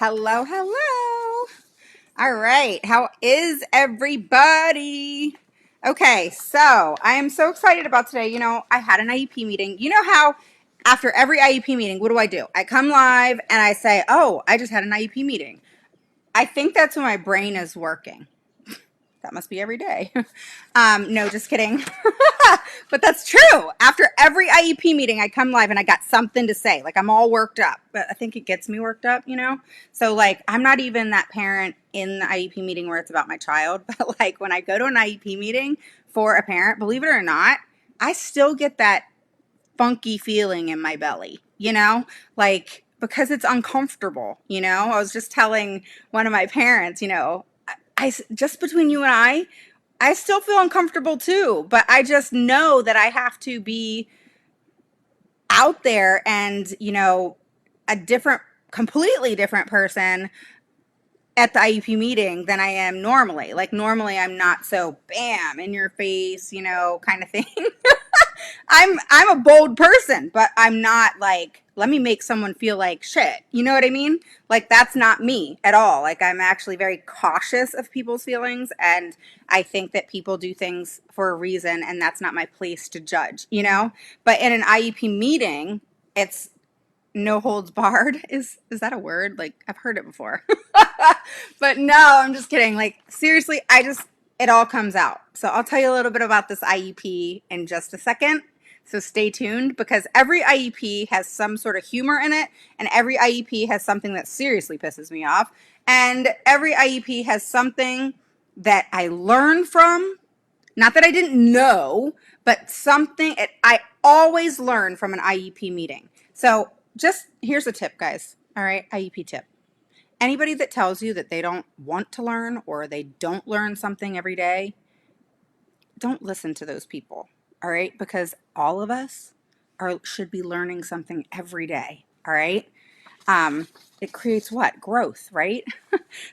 Hello, hello. All right. How is everybody? Okay, so I am so excited about today. I had an IEP meeting. You know how after every IEP meeting, what do? I come live and I say, oh, I just had an IEP meeting. I think that's when my brain is working. That must be every day. No, just kidding. But that's true. After every IEP meeting, I come live and I got something to say. Like I'm all worked up. But I think it gets me worked up. So like I'm not even that parent in the IEP meeting where it's about my child. But like when I go to an IEP meeting for a parent, believe it or not, I still get that funky feeling in my belly, like because it's uncomfortable. I was just telling one of my parents, I just between you and I still feel uncomfortable too, but I just know that I have to be out there and, a completely different person at the IEP meeting than I am normally. Like normally I'm not so bam in your face, kind of thing. I'm a bold person, but I'm not like, let me make someone feel like shit. You know what I mean? Like that's not me at all. Like I'm actually very cautious of people's feelings, and I think that people do things for a reason, and that's not my place to judge. But in an IEP meeting, it's no holds barred. Is that a word? Like I've heard it before. But no, I'm just kidding. Like seriously, it all comes out. So I'll tell you a little bit about this IEP in just a second. So stay tuned because every IEP has some sort of humor in it, and every IEP has something that seriously pisses me off, and every IEP has something that I learned from. Not that I didn't know, but I always learn from an IEP meeting. So just here's a tip, guys. All right, IEP tip. Anybody that tells you that they don't want to learn or they don't learn something every day, don't listen to those people. All right, because all of us should be learning something every day. All right. It creates what? Growth, right?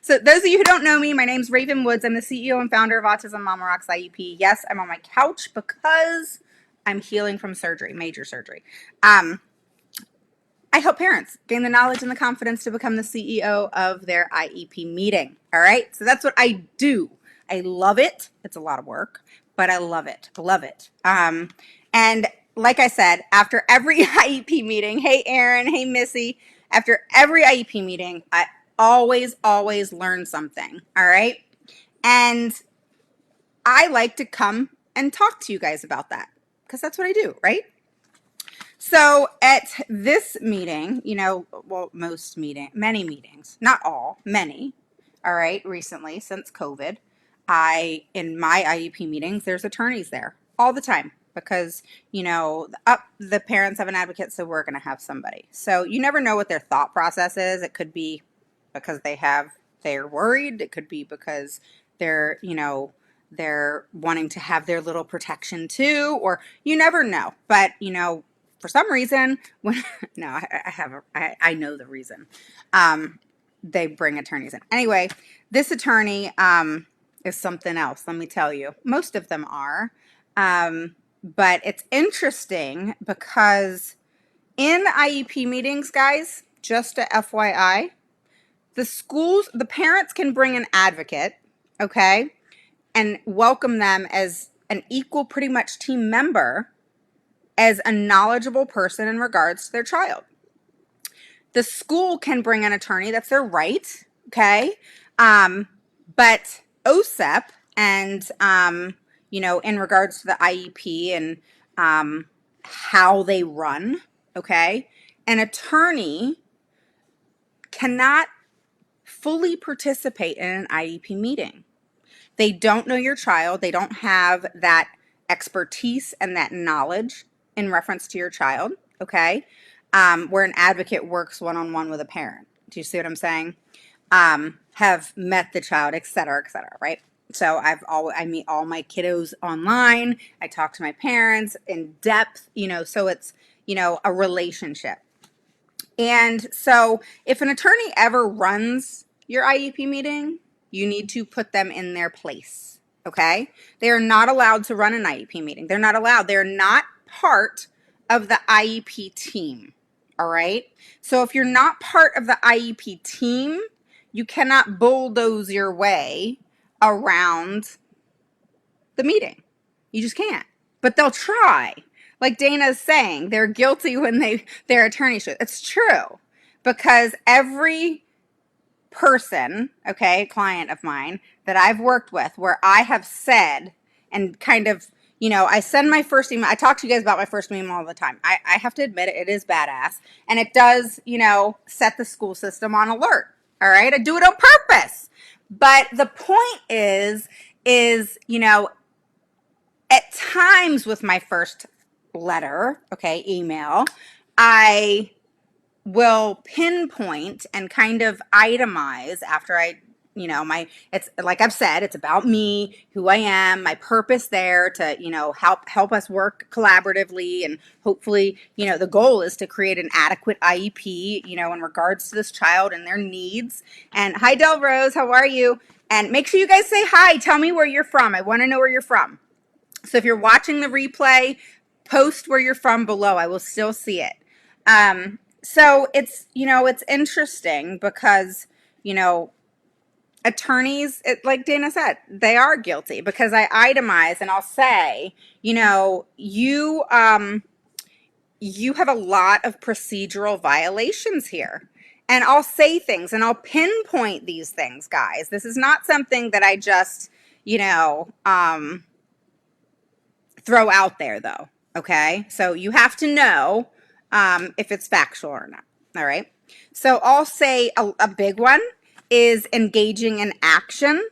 So those of you who don't know me, my name's Raven Woods. I'm the CEO and founder of Autism Mama Rocks IEP. Yes, I'm on my couch because I'm healing from surgery, major surgery. I help parents gain the knowledge and the confidence to become the CEO of their IEP meeting. All right. So that's what I do. I love it. It's a lot of work, but I love it. Love it. And like I said, after every IEP meeting, hey, Aaron, hey, Missy, after every IEP meeting, I always learn something. All right. And I like to come and talk to you guys about that because that's what I do. Right. So at this meeting, many meetings, not all, many, all right, recently since COVID, in my IEP meetings, there's attorneys there all the time because, the parents have an advocate, so we're going to have somebody. So you never know what their thought process is. It could be because they're worried. It could be because they're wanting to have their little protection too, or you never know. But, for some reason, I know the reason. They bring attorneys in. Anyway, this attorney is something else. Let me tell you. Most of them are, but it's interesting because in IEP meetings, guys, just a FYI, the parents can bring an advocate, okay, and welcome them as an equal, pretty much team member as a knowledgeable person in regards to their child. The school can bring an attorney. That's their right. Okay. But OSEP and, in regards to the IEP and how they run, okay, an attorney cannot fully participate in an IEP meeting. They don't know your child. They don't have that expertise and that knowledge in reference to your child, okay? Where an advocate works one-on-one with a parent. Do you see what I'm saying? Have met the child, et cetera, right? So I meet all my kiddos online. I talk to my parents in depth, so it's, a relationship. And so if an attorney ever runs your IEP meeting, you need to put them in their place, okay? They are not allowed to run an IEP meeting. They're not allowed. They're not part of the IEP team, All right. So if you're not part of the IEP team, you cannot bulldoze your way around the meeting. You just can't. But they'll try. Like Dana's saying, they're guilty when their attorney should. It's true. Because every person, okay, client of mine that I've worked with where I have said and kind of, I send my first email. I talk to you guys about my first email all the time. I have to admit it is badass. And it does, set the school system on alert. All right. I do it on purpose. But the point is, at times with my first letter, okay, email, I will pinpoint and kind of itemize after it's like I've said, it's about me, who I am, my purpose there to, help us work collaboratively. And hopefully, the goal is to create an adequate IEP, in regards to this child and their needs. And hi, Del Rose, how are you? And make sure you guys say hi. Tell me where you're from. I want to know where you're from. So if you're watching the replay, post where you're from below. I will still see it. So it's interesting because, attorneys, like Dana said, they are guilty because I itemize and I'll say, you have a lot of procedural violations here. And I'll say things and I'll pinpoint these things, guys. This is not something that I just, throw out there, though. Okay, so you have to know if it's factual or not. All right, so I'll say a big one is engaging in action,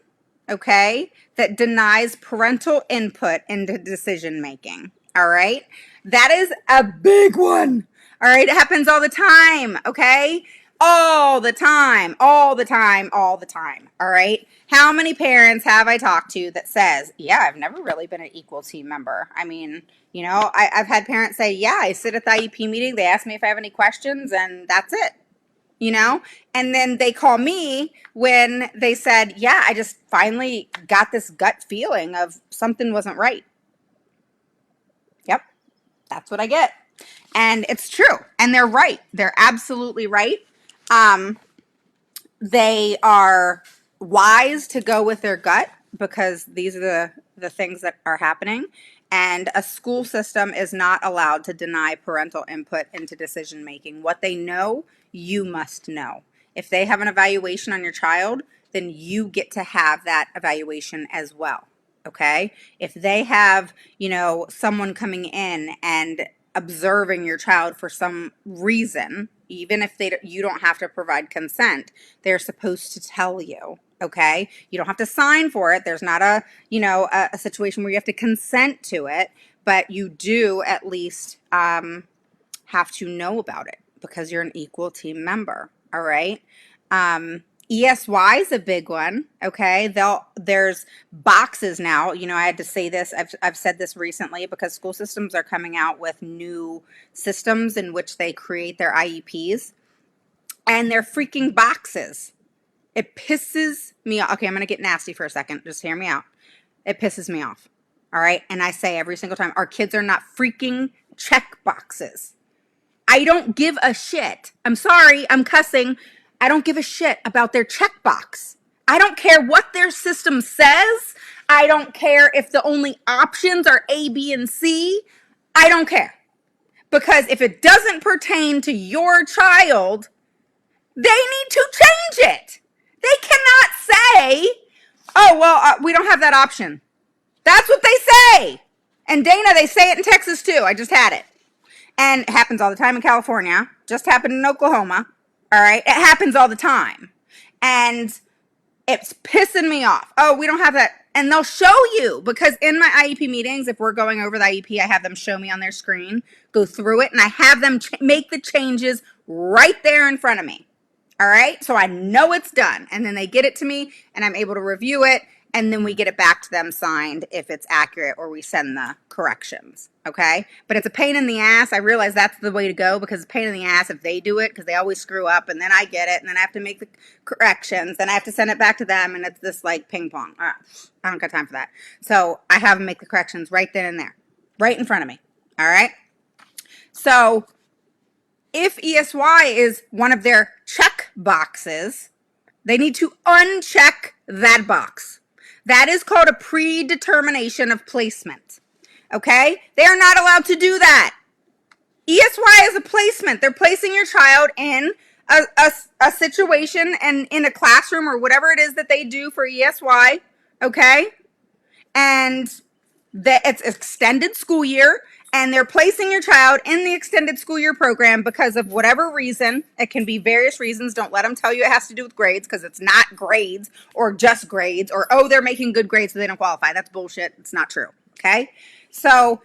okay, that denies parental input into decision making. All right, that is a big one. All right, it happens all the time. Okay, all the time, all the time, all the time. All right. How many parents have I talked to that says, yeah, I've never really been an equal team member? I mean, I've had parents say, yeah, I sit at the IEP meeting. They ask me if I have any questions and that's it, and then they call me when they said, yeah, I just finally got this gut feeling of something wasn't right. Yep. That's what I get. And it's true. And they're right. They're absolutely right. They are wise to go with their gut because these are the things that are happening. And a school system is not allowed to deny parental input into decision making. What they know, you must know. If they have an evaluation on your child, then you get to have that evaluation as well. Okay? If they have, someone coming in and observing your child for some reason, even if you don't have to provide consent, they're supposed to tell you. Okay, you don't have to sign for it. There's not a situation where you have to consent to it, but you do at least have to know about it because you're an equal team member. All right. ESY is a big one. Okay, there's boxes now. I had to say this. I've said this recently because school systems are coming out with new systems in which they create their IEPs, and they're freaking boxes. It pisses me off. Okay, I'm gonna get nasty for a second. Just hear me out. It pisses me off. All right, and I say every single time, our kids are not freaking check boxes. I don't give a shit. I'm sorry, I'm cussing. I don't give a shit about their checkbox. I don't care what their system says. I don't care if the only options are A, B, and C. I don't care. Because if it doesn't pertain to your child, they need to change it. They cannot say, oh, well, we don't have that option. That's what they say. And Dana, they say it in Texas too. I just had it. And it happens all the time in California. Just happened in Oklahoma. All right. It happens all the time. And it's pissing me off. Oh, we don't have that. And they'll show you because in my IEP meetings, if we're going over the IEP, I have them show me on their screen, go through it, and I have them make the changes right there in front of me. All right. So I know it's done. And then they get it to me and I'm able to review it. And then we get it back to them signed if it's accurate or we send the corrections. Okay. But it's a pain in the ass. I realize that's the way to go because it's a pain in the ass if they do it because they always screw up and then I get it and then I have to make the corrections. Then I have to send it back to them and it's this like ping pong. I don't got time for that. So I have them make the corrections right then and there, right in front of me. All right. So If ESY is one of their check boxes, they need to uncheck that box. That is called a predetermination of placement. Okay? They are not allowed to do that. ESY is a placement. They're placing your child in a situation and in a classroom or whatever it is that they do for ESY. Okay? And that it's extended school year, and they're placing your child in the extended school year program because of whatever reason. It can be various reasons. Don't let them tell you it has to do with grades, because it's not grades or just grades or, oh, they're making good grades so they don't qualify. That's bullshit. It's not true. Okay? So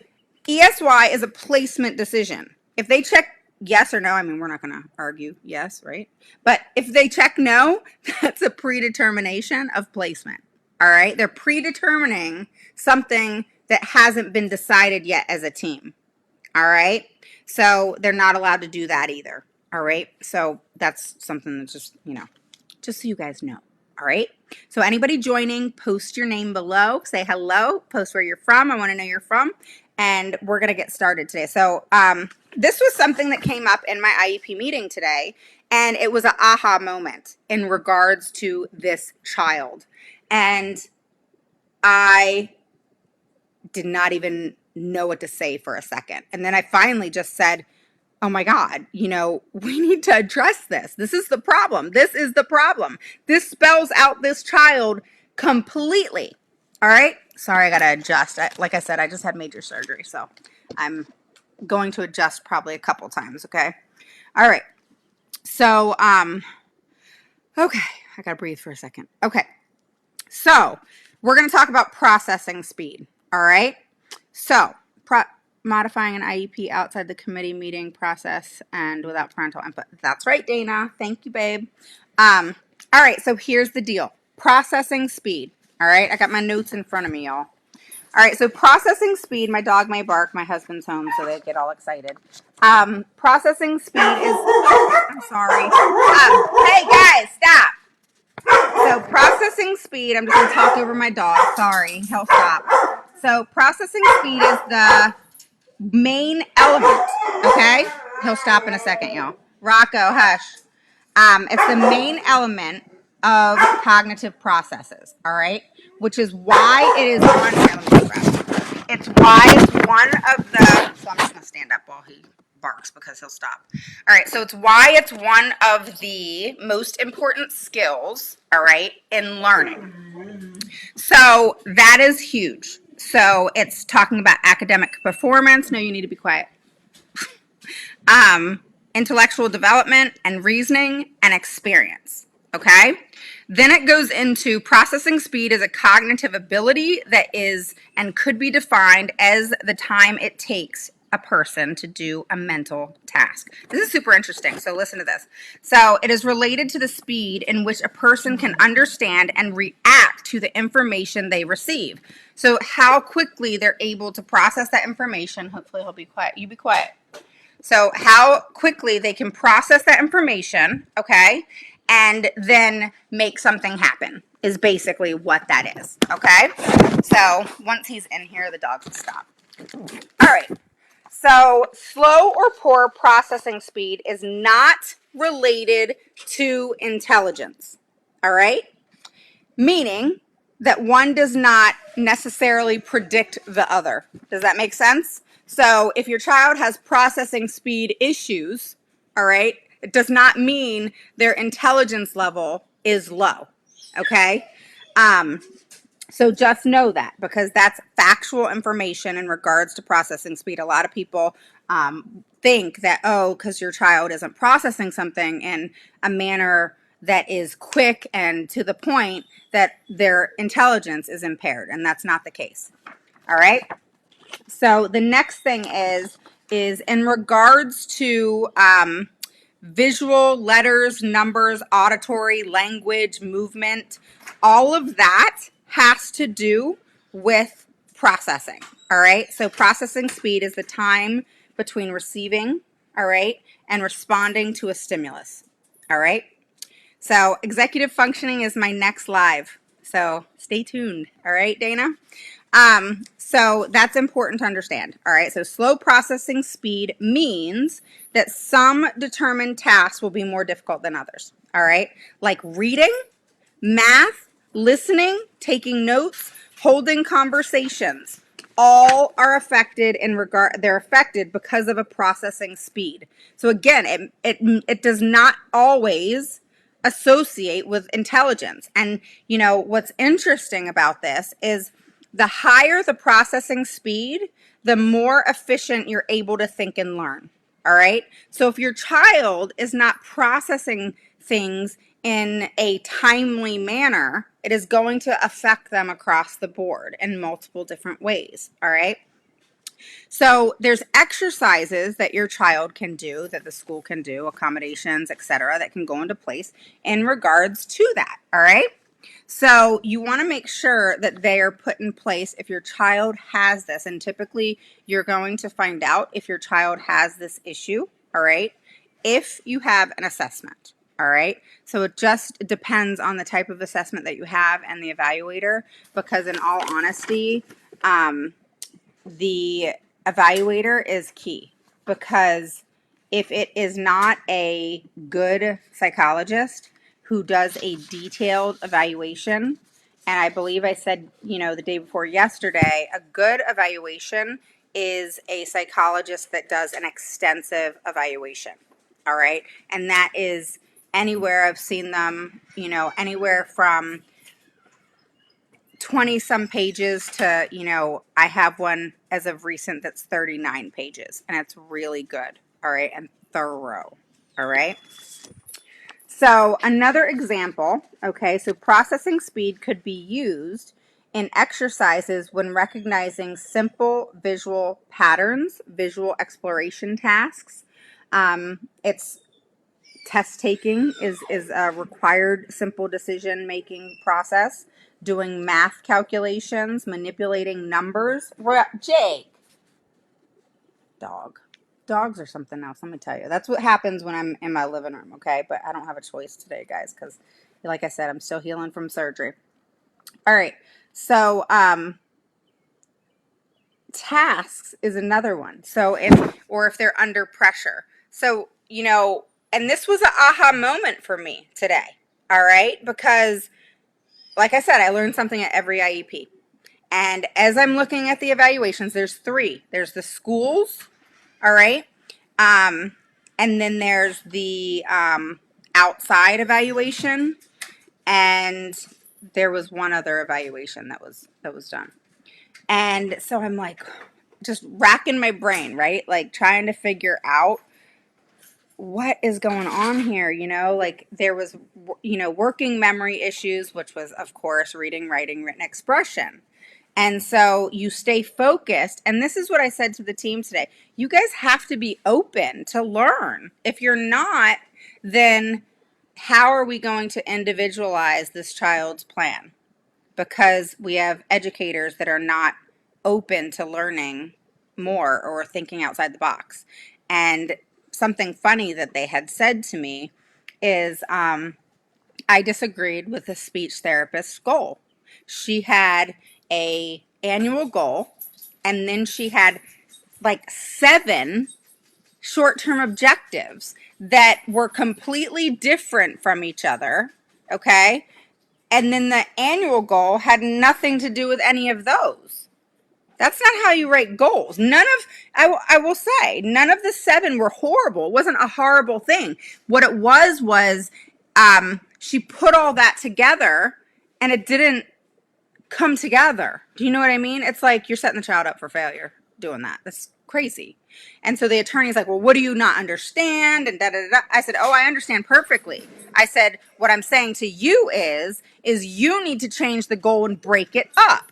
ESY is a placement decision. If they check yes or no, I mean, we're not going to argue yes, right? But if they check no, that's a predetermination of placement. All right? They're predetermining something that hasn't been decided yet as a team. All right? So they're not allowed to do that either. All right? So that's something that's just, just so you guys know. All right? So anybody joining, post your name below. Say hello. Post where you're from. I want to know you're from. And we're going to get started today. So this was something that came up in my IEP meeting today. And it was an aha moment in regards to this child. And I did not even know what to say for a second. And then I finally just said, oh my God, we need to address this. This is the problem. This is the problem. This spells out this child completely. All right. Sorry, I got to adjust. Like I said, I just had major surgery, so I'm going to adjust probably a couple times. Okay. All right. So, okay. I got to breathe for a second. Okay. So we're going to talk about processing speed. All right. So modifying an IEP outside the committee meeting process and without parental input. That's right, Dana. Thank you, babe. All right. So here's the deal. Processing speed. All right. I got my notes in front of me, y'all. All right. So processing speed. My dog may bark. My husband's home, so they get all excited. Processing speed is. I'm sorry. Hey guys, stop. So processing speed, I'm just going to talk over my dog. Sorry, he'll stop. So processing speed is the main element, okay? He'll stop in a second, y'all. Rocco, hush. It's the main element of cognitive processes, all right? Which is why it is one, here, let me grab. It's why it's one of the, so I'm just going to stand up while he barks because he'll stop. All right, so it's why it's one of the most important skills, all right, in learning. So that is huge. So it's talking about academic performance. No, you need to be quiet. Intellectual development and reasoning and experience. Okay? Then it goes into processing speed as a cognitive ability that is and could be defined as the time it takes a person to do a mental task. This is super interesting, so listen to this. So it is related to the speed in which a person can understand and react to the information they receive. So how quickly they're able to process that information. Hopefully he'll be quiet. You be quiet. So how quickly they can process that information, okay, and then make something happen is basically what that is, okay? So once he's in here, the dogs will stop. All right. So slow or poor processing speed is not related to intelligence, all right? Meaning that one does not necessarily predict the other. Does that make sense? So if your child has processing speed issues, all right, it does not mean their intelligence level is low, okay? So just know that, because that's factual information in regards to processing speed. A lot of people think that, oh, because your child isn't processing something in a manner that is quick and to the point, that their intelligence is impaired, and that's not the case. All right? So the next thing is in regards to visual, letters, numbers, auditory, language, movement, all of that has to do with processing, all right? So processing speed is the time between receiving, all right, and responding to a stimulus, all right? So executive functioning is my next live, so stay tuned, all right, Dana? So that's important to understand. All right. So slow processing speed means that some determined tasks will be more difficult than others. All right. Like reading, math, listening, taking notes, holding conversations, all are affected they're affected because of a processing speed. So again, it does not always associate with intelligence. And what's interesting about this is the higher the processing speed, the more efficient you're able to think and learn. All right. So if your child is not processing things in a timely manner, it is going to affect them across the board in multiple different ways. All right. So there's exercises that your child can do, that the school can do, accommodations, etc., that can go into place in regards to that. All right. So you want to make sure that they are put in place if your child has this. And typically you're going to find out if your child has this issue, all right, if you have an assessment, all right? So it just depends on the type of assessment that you have and the evaluator, because in all honesty, the evaluator is key, because if it is not a good psychologist who does a detailed evaluation, and I believe I said, the day before yesterday, a good evaluation is a psychologist that does an extensive evaluation. All right. And that is anywhere I've seen them, anywhere from 20 some pages to, I have one as of recent that's 39 pages, and it's really good. All right. And thorough. All right. So another example, okay, so processing speed could be used in exercises when recognizing simple visual patterns, visual exploration tasks. It's test taking is a required simple decision making process, doing math calculations, manipulating numbers. Jake, dog. Dogs are something else, let me tell you. That's what happens when I'm in my living room, okay? But I don't have a choice today, guys, because like I said, I'm still healing from surgery. All right. So, tasks is another one. So if they're under pressure. So, and this was an aha moment for me today. All right. Because like I said, I learned something at every IEP. And as I'm looking at the evaluations, there's three. There's the schools. All right. And then there's the outside evaluation. And there was one other evaluation that was done. And so I'm like, just racking my brain, right? Like trying to figure out what is going on here, like there was, working memory issues, which was, of course, reading, writing, written expression. And so you stay focused. And this is what I said to the team today. You guys have to be open to learn. If you're not, then how are we going to individualize this child's plan? Because we have educators that are not open to learning more or thinking outside the box. And something funny that they had said to me is I disagreed with the speech therapist's goal. She had a annual goal, and then she had like 7 short-term objectives that were completely different from each other, okay? And then the annual goal had nothing to do with any of those. That's not how you write goals. I will say, none of the 7 were horrible. It wasn't a horrible thing. What it was she put all that together and it didn't come together. Do you know what I mean? It's like you're setting the child up for failure doing that. That's crazy. And so the attorney's like, well, what do you not understand? And da da da. I said, oh, I understand perfectly. I said, what I'm saying to you is you need to change the goal and break it up.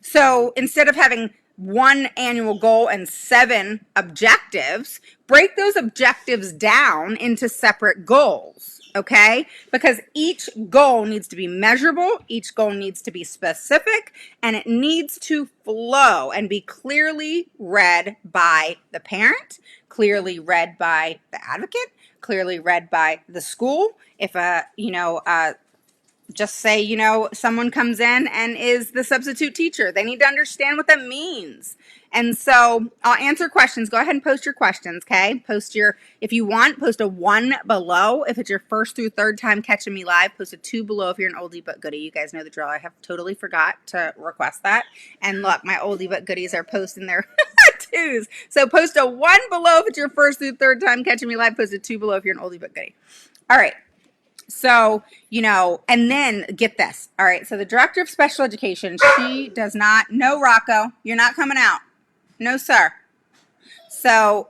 So instead of having one annual goal and 7 objectives, break those objectives down into separate goals, okay? Because each goal needs to be measurable, each goal needs to be specific, and it needs to flow and be clearly read by the parent, clearly read by the advocate, clearly read by the school. If a just say, someone comes in and is the substitute teacher. They need to understand what that means. And so I'll answer questions. Go ahead and post your questions, okay? If you want, post a 1 below. If it's your first through third time catching me live, post a 2 below if you're an oldie but goodie. You guys know the drill. I have totally forgot to request that. And look, my oldie but goodies are posting their 2s. So post a 1 below if it's your first through third time catching me live. Post a 2 below if you're an oldie but goodie. All right. So, and then get this. All right. So the director of special education, she does not, no, Rocco, you're not coming out. No, sir. So,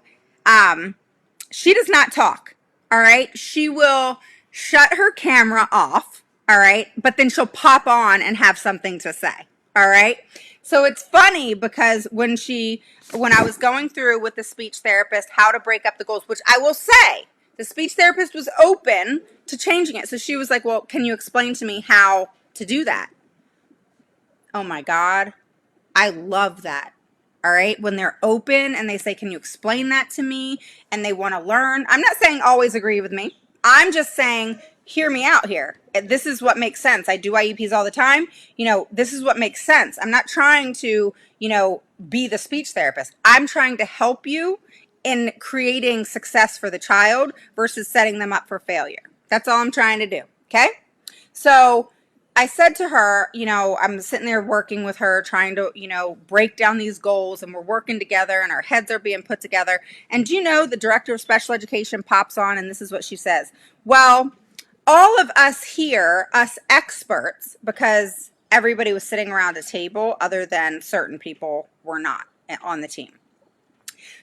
she does not talk. All right. She will shut her camera off. All right. But then she'll pop on and have something to say. All right. So it's funny because when I was going through with the speech therapist, how to break up the goals, which I will say, the speech therapist was open to changing it. So she was like, well, can you explain to me how to do that? Oh my God. I love that. All right. When they're open and they say, can you explain that to me? And they want to learn. I'm not saying always agree with me. I'm just saying, hear me out here. This is what makes sense. I do IEPs all the time. This is what makes sense. I'm not trying to, be the speech therapist. I'm trying to help you in creating success for the child versus setting them up for failure. That's all I'm trying to do. Okay. So I said to her, I'm sitting there working with her, trying to, break down these goals, and we're working together and our heads are being put together. And the director of special education pops on and this is what she says. Well, all of us here, us experts, because everybody was sitting around a table other than certain people were not on the team.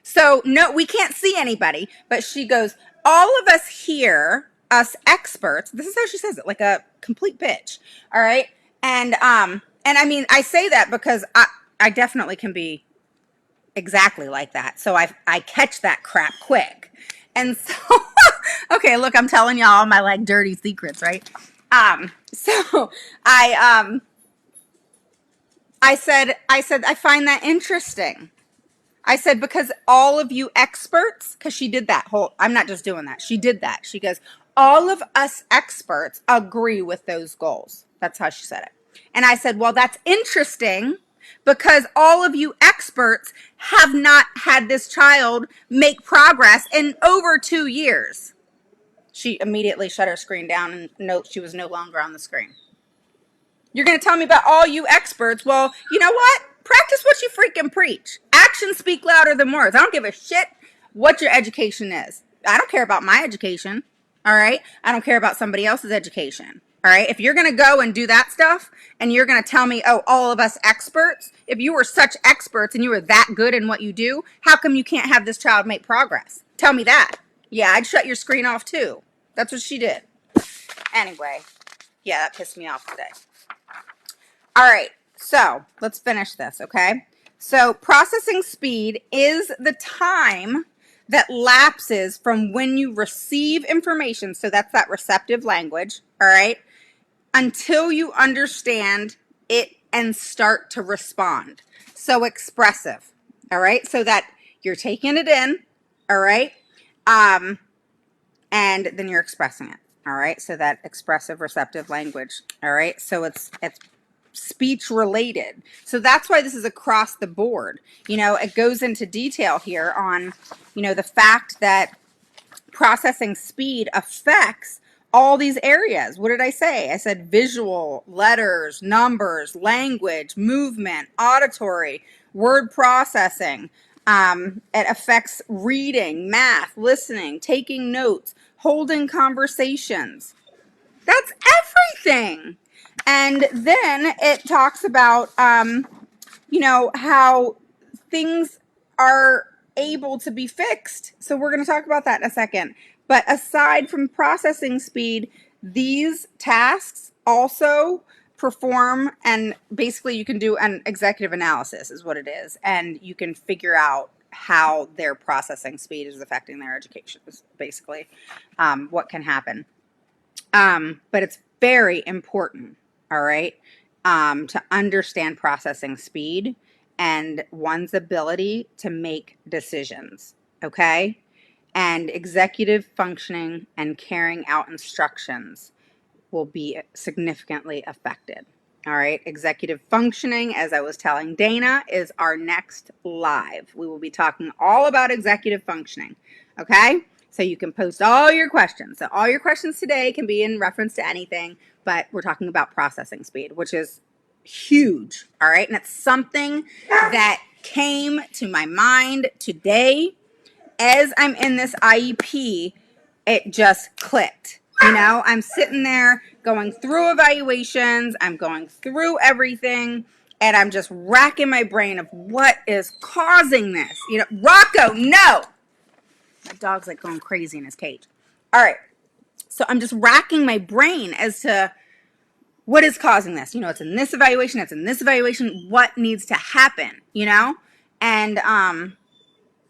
So no, we can't see anybody, but she goes, all of us here, us experts, this is how she says it, like a complete bitch. All right. And I mean, I say that because I definitely can be exactly like that. So I catch that crap quick. And so, okay, look, I'm telling y'all my like dirty secrets, right? So I said, I find that interesting. I said, because all of you experts, because she did that I'm not just doing that. She did that. She goes, all of us experts agree with those goals. That's how she said it. And I said, well, that's interesting because all of you experts have not had this child make progress in over 2 years. She immediately shut her screen down and she was no longer on the screen. You're going to tell me about all you experts. Well, you know what? Practice what you freaking preach. Actions speak louder than words. I don't give a shit what your education is. I don't care about my education. All right. I don't care about somebody else's education. All right. If you're going to go and do that stuff and you're going to tell me, oh, all of us experts, if you were such experts and you were that good in what you do, how come you can't have this child make progress? Tell me that. Yeah, I'd shut your screen off too. That's what she did. Anyway, yeah, that pissed me off today. All right, so let's finish this, okay? So processing speed is the time that lapses from when you receive information, so that's that receptive language, all right, until you understand it and start to respond. So expressive, all right, so that you're taking it in, all right, and then you're expressing it, all right, so that expressive receptive language, all right, so it's speech related. So that's why this is across the board. It goes into detail here on, the fact that processing speed affects all these areas. What did I say? I said visual, letters, numbers, language, movement, auditory, word processing. It affects reading, math, listening, taking notes, holding conversations. That's everything. And then it talks about, how things are able to be fixed. So we're going to talk about that in a second. But aside from processing speed, these tasks also perform, and basically you can do an executive analysis is what it is. And you can figure out how their processing speed is affecting their education, is basically what can happen. But it's very important, all right, to understand processing speed and one's ability to make decisions, okay? And executive functioning and carrying out instructions will be significantly affected. All right, executive functioning, as I was telling Dana, is our next live. We will be talking all about executive functioning, okay? So you can post all your questions. So all your questions today can be in reference to anything, but we're talking about processing speed, which is huge, all right? And it's something that came to my mind today as I'm in this IEP. It just clicked. You know, I'm sitting there going through evaluations, I'm going through everything, and I'm just racking my brain of what is causing this. You know, Rocco, no! My dog's like going crazy in his cage. All right, so I'm just racking my brain as to what is causing this. You know, it's in this evaluation, it's in this evaluation, what needs to happen, you know? And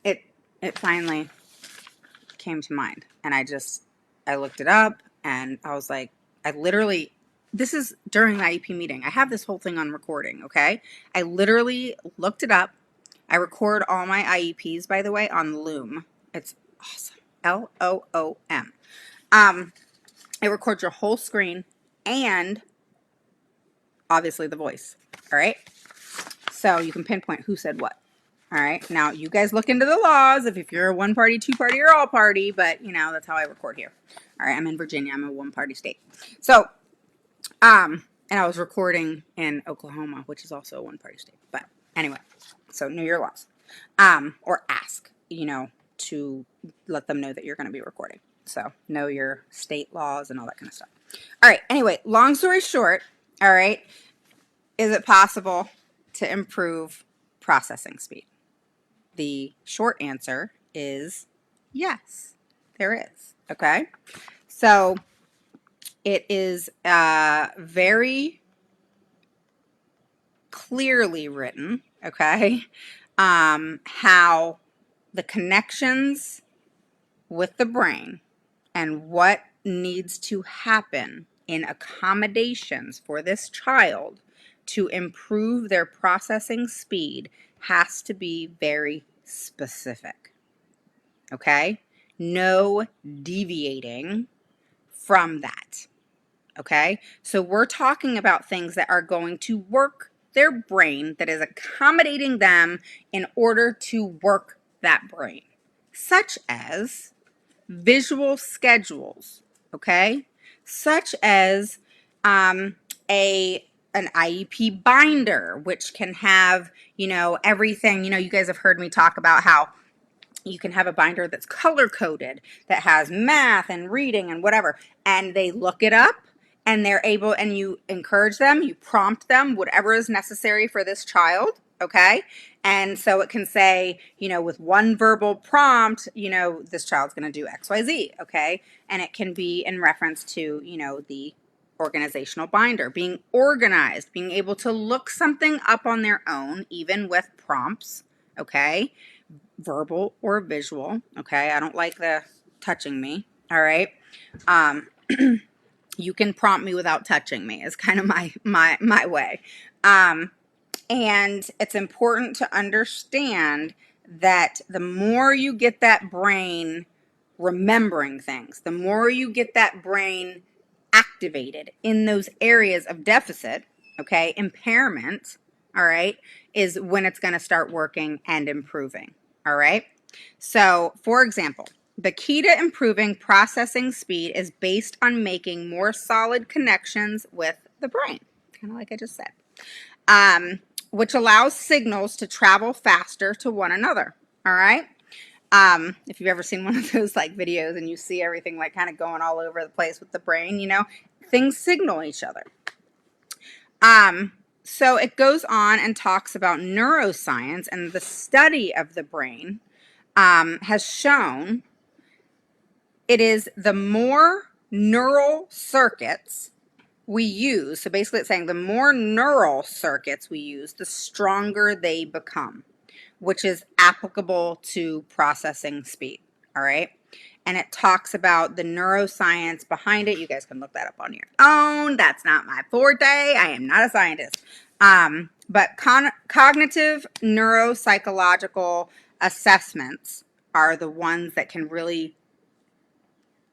it finally came to mind, and I looked it up, and I was like, this is during the IEP meeting. I have this whole thing on recording, okay? I literally looked it up. I record all my IEPs, by the way, on Loom. It's awesome. Loom. It records your whole screen and obviously the voice, all right? So you can pinpoint who said what. All right. Now, you guys look into the laws if you're a one party, two party, or all party, but, you know, that's how I record here. All right. I'm in Virginia. I'm a one party state. So, and I was recording in Oklahoma, which is also a one party state. But anyway, so know your laws. Or ask, you know, to let them know that you're going to be recording. So, know your state laws and all that kind of stuff. All right. Anyway, long story short, all right, is it possible to improve processing speed? The short answer is yes, there is. Okay. So it is very clearly written, okay, how the connections with the brain and what needs to happen in accommodations for this child to improve their processing speed has to be very specific, okay? No deviating from that, okay? So we're talking about things that are going to work their brain, that is accommodating them in order to work that brain, such as visual schedules, okay? Such as an IEP binder, which can have, you know, everything. You know, you guys have heard me talk about how you can have a binder that's color coded, that has math and reading and whatever, and they look it up and they're able, and you encourage them, you prompt them, whatever is necessary for this child, okay? And so it can say, you know, with one verbal prompt, you know, this child's going to do XYZ, okay? And it can be in reference to, you know, the organizational binder, being organized, being able to look something up on their own, even with prompts, okay? Verbal or visual, okay? I don't like the touching me, all right? You can prompt me without touching me is kind of my way. And it's important to understand that the more you get that brain remembering things, the more you get that brain activated in those areas of deficit, okay, impairment, all right, is when it's going to start working and improving, all right? So, for example, the key to improving processing speed is based on making more solid connections with the brain, kind of like I just said, which allows signals to travel faster to one another, all right? If you've ever seen one of those like videos and you see everything like kind of going all over the place with the brain, you know, things signal each other. So it goes on and talks about neuroscience, and the study of the brain has shown it is the more neural circuits we use. So basically it's saying the more neural circuits we use, the stronger they become, which is applicable to processing speed, all right? And it talks about the neuroscience behind it. You guys can look that up on your own. That's not my forte. I am not a scientist. But cognitive neuropsychological assessments are the ones that can really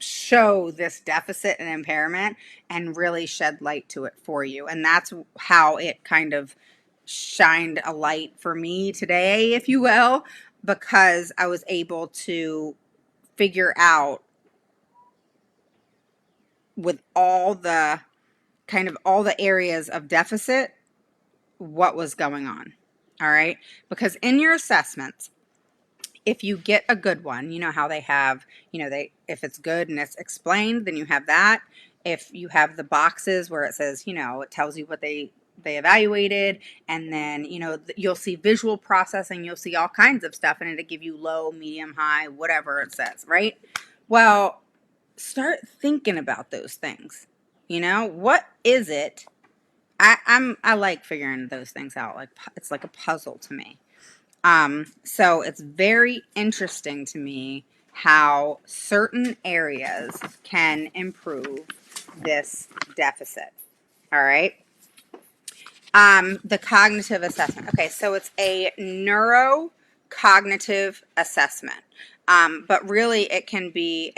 show this deficit and impairment and really shed light to it for you. And that's how it kind of shined a light for me today, if you will, because I was able to figure out with all the all the areas of deficit what was going on. All right. Because in your assessments, if you get a good one, you know how they have, if it's good and it's explained, then you have that. If you have the boxes where it says, it tells you what they evaluated, and then, you'll see visual processing, you'll see all kinds of stuff, and it'll give you low, medium, high, whatever it says, right? Well, start thinking about those things. What is it? I like figuring those things out. Like, it's like a puzzle to me. So it's very interesting to me how certain areas can improve this deficit. All right. The cognitive assessment. Okay, so it's a neurocognitive assessment. But really it can be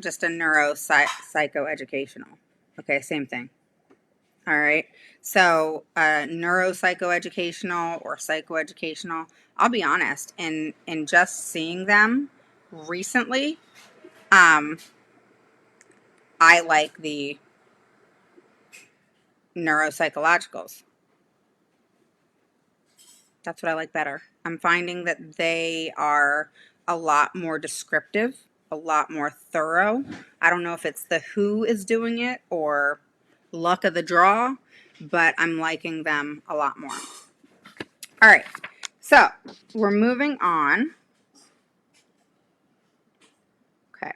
just a psychoeducational. Okay, same thing. All right. So neuropsychoeducational or psychoeducational, I'll be honest, in just seeing them recently, I like the neuropsychologicals. That's what I like better. I'm finding that they are a lot more descriptive, a lot more thorough. I don't know if it's the who is doing it or luck of the draw, but I'm liking them a lot more. All right, so we're moving on. Okay,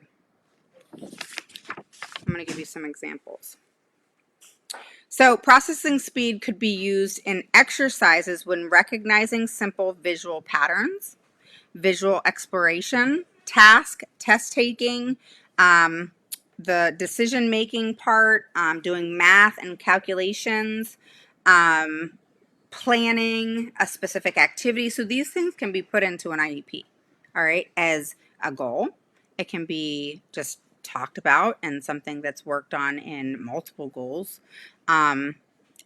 I'm going to give you some examples. So processing speed could be used in exercises when recognizing simple visual patterns, visual exploration, test taking, the decision-making part, doing math and calculations, planning a specific activity. So these things can be put into an IEP, all right, as a goal. It can be just talked about and something that's worked on in multiple goals. And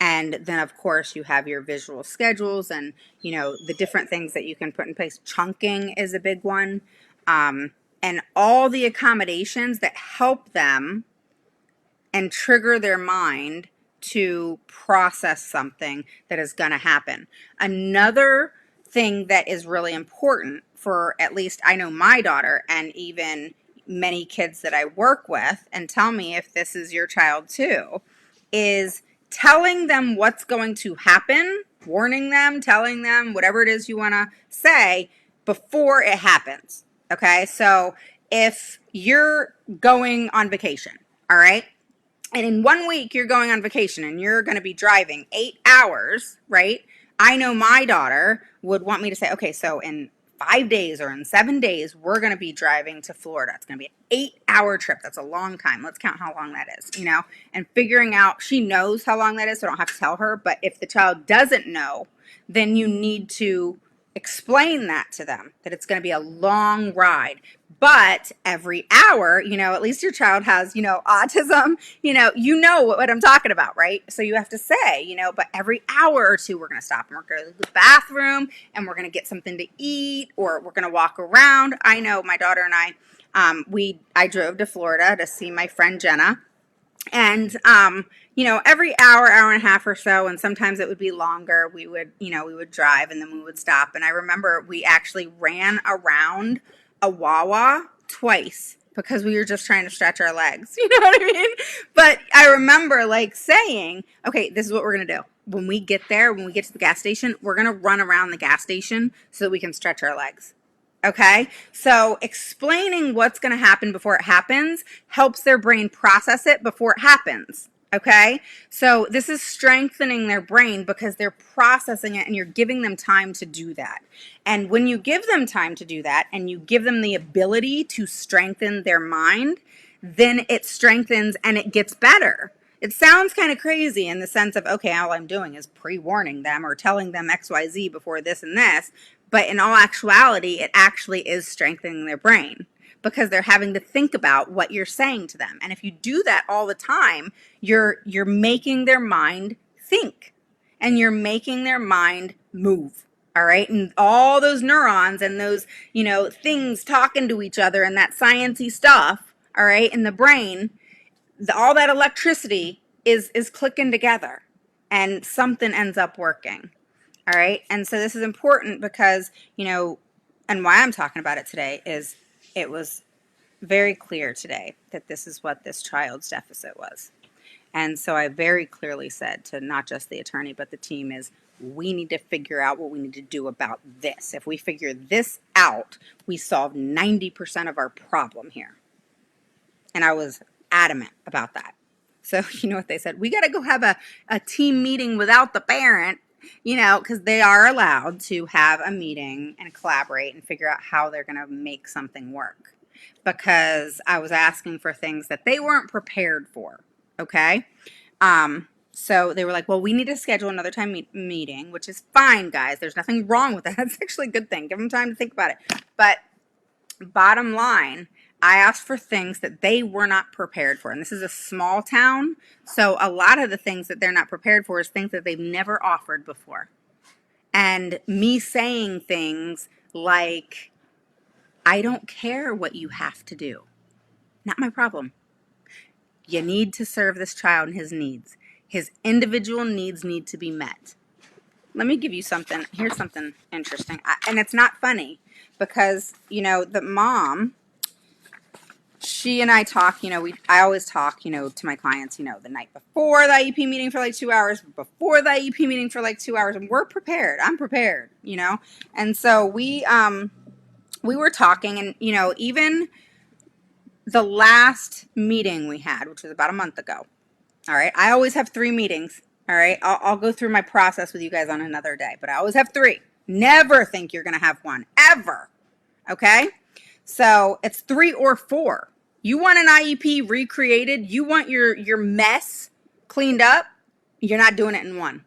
then, of course, you have your visual schedules and, the different things that you can put in place. Chunking is a big one. And all the accommodations that help them and trigger their mind to process something that is going to happen. Another thing that is really important for, at least I know my daughter and even many kids that I work with, and tell me if this is your child too, is telling them what's going to happen, warning them, telling them whatever it is you want to say before it happens. Okay, so if you're going on vacation, all right, and in 1 week you're going on vacation and you're going to be driving 8 hours, right? I know my daughter would want me to say, okay, so in 5 days or in 7 days, we're going to be driving to Florida. It's going to be an 8-hour trip. That's a long time. Let's count how long that is, and figuring out, she knows how long that is, so I don't have to tell her. But if the child doesn't know, then you need to explain that to them, that it's going to be a long ride. But every hour, at least your child has, autism, what I'm talking about, right? So you have to say, but every hour or two, we're going to stop and we're going to the bathroom and we're going to get something to eat, or we're going to walk around. I know my daughter and I drove to Florida to see my friend Jenna. And, every hour and a half or so, and sometimes it would be longer, we would drive and then we would stop. And I remember we actually ran around a Wawa twice because we were just trying to stretch our legs. You know what I mean? But I remember saying, okay, this is what we're going to do. When we get there, when we get to the gas station, we're going to run around the gas station so that we can stretch our legs. Okay, so explaining what's going to happen before it happens helps their brain process it before it happens. Okay, so this is strengthening their brain because they're processing it and you're giving them time to do that. And when you give them time to do that and you give them the ability to strengthen their mind, then it strengthens and it gets better. It sounds kind of crazy in the sense of, okay, all I'm doing is pre-warning them or telling them XYZ before this and this. But in all actuality, it actually is strengthening their brain because they're having to think about what you're saying to them. And if you do that all the time, you're making their mind think, and you're making their mind move. All right. And all those neurons and those, things talking to each other and that sciencey stuff, all right, in the brain, all that electricity is clicking together and something ends up working. All right. And so this is important because, and why I'm talking about it today is it was very clear today that this is what this child's deficit was. And so I very clearly said to not just the attorney, but the team is, we need to figure out what we need to do about this. If we figure this out, we solve 90% of our problem here. And I was adamant about that. So you know what they said? We got to go have a team meeting without the parent, because they are allowed to have a meeting and collaborate and figure out how they're going to make something work. Because I was asking for things that they weren't prepared for. Okay. So they were like, well, we need to schedule another time meeting, which is fine, guys. There's nothing wrong with that. That's actually a good thing. Give them time to think about it. But bottom line, I asked for things that they were not prepared for. And this is a small town. So a lot of the things that they're not prepared for is things that they've never offered before. And me saying things like, I don't care what you have to do. Not my problem. You need to serve this child and his needs. His individual needs need to be met. Let me give you something. Here's something interesting. And it's not funny because, the mom, she and I talk, I always talk, to my clients, the night before the IEP meeting for like 2 hours, before the IEP meeting for like 2 hours, and we're prepared. I'm prepared, And so we were talking and, even the last meeting we had, which was about a month ago. All right. I always have 3 meetings. All right. I'll go through my process with you guys on another day, but I always have 3. Never think you're going to have 1 ever. Okay. So it's 3 or 4. You want an IEP recreated. You want your mess cleaned up. You're not doing it in 1.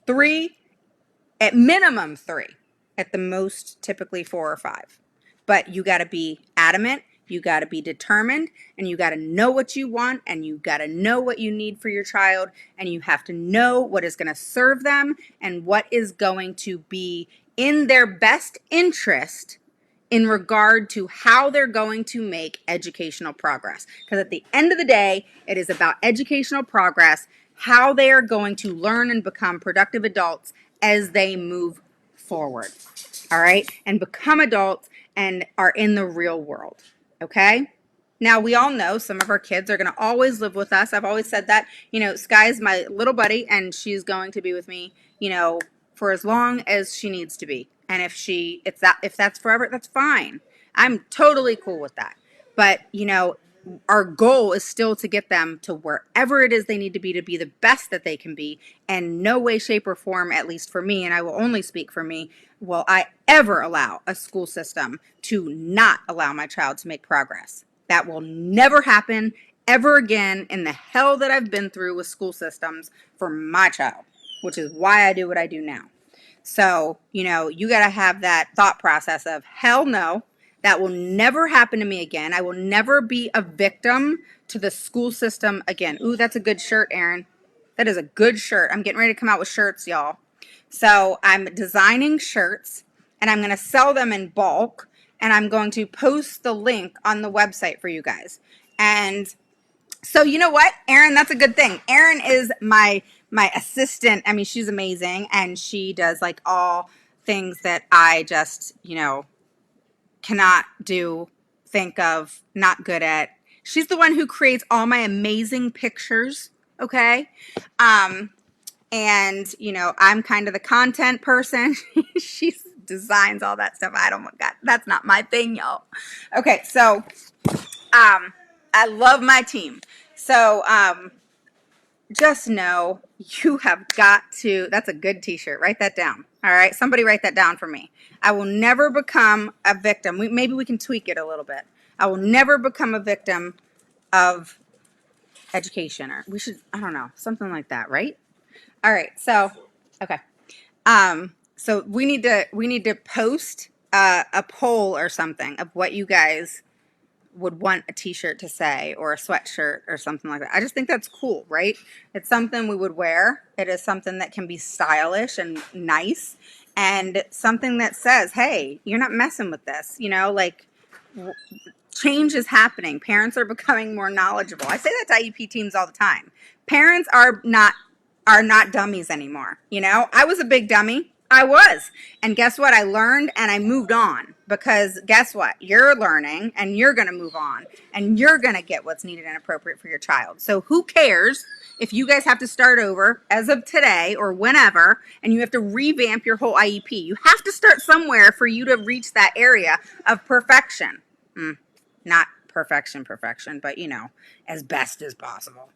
3, at minimum 3, at the most typically 4 or 5. But you got to be adamant. You got to be determined, and you got to know what you want, and you got to know what you need for your child, and you have to know what is going to serve them and what is going to be in their best interest in regard to how they're going to make educational progress. Because at the end of the day, it is about educational progress, how they are going to learn and become productive adults as they move forward. All right? And become adults and are in the real world. Okay? Now, we all know some of our kids are going to always live with us. I've always said that. Sky's my little buddy, and she's going to be with me, for as long as she needs to be. And if that's forever, that's fine. I'm totally cool with that. But, our goal is still to get them to wherever it is they need to be the best that they can be. And no way, shape, or form, at least for me, and I will only speak for me, will I ever allow a school system to not allow my child to make progress. That will never happen ever again in the hell that I've been through with school systems for my child, which is why I do what I do now. So, you got to have that thought process of hell no. That will never happen to me again. I will never be a victim to the school system again. Ooh, that's a good shirt, Erin. That is a good shirt. I'm getting ready to come out with shirts, y'all. So I'm designing shirts, and I'm going to sell them in bulk, and I'm going to post the link on the website for you guys. And so you know what, Erin, that's a good thing. Erin is my assistant. I mean, she's amazing, and she does like all things that I just, cannot do, think of, not good at. She's the one who creates all my amazing pictures, okay? And, I'm kind of the content person. She designs all that stuff. That's not my thing, y'all. Okay, so I love my team. So just know you have got to, that's a good t-shirt. Write that down. All right. Somebody write that down for me. I will never become a victim. Maybe we can tweak it a little bit. I will never become a victim of education, or I don't know, something like that. Right. All right. So, okay. So we need to post a poll or something of what you guys would want a t-shirt to say, or a sweatshirt or something like that. I just think that's cool, right? It's something we would wear. It is something that can be stylish and nice, and something that says, hey, you're not messing with this, you know, like change is happening. Parents are becoming more knowledgeable. I say that to IEP teams all the time. Parents are not dummies anymore. You know, I was a big dummy. I was. And guess what? I learned and I moved on, because guess what? You're learning and you're going to move on and you're going to get what's needed and appropriate for your child. So who cares if you guys have to start over as of today or whenever, and you have to revamp your whole IEP? You have to start somewhere for you to reach that area of perfection. Not perfection, but you know, as best as possible.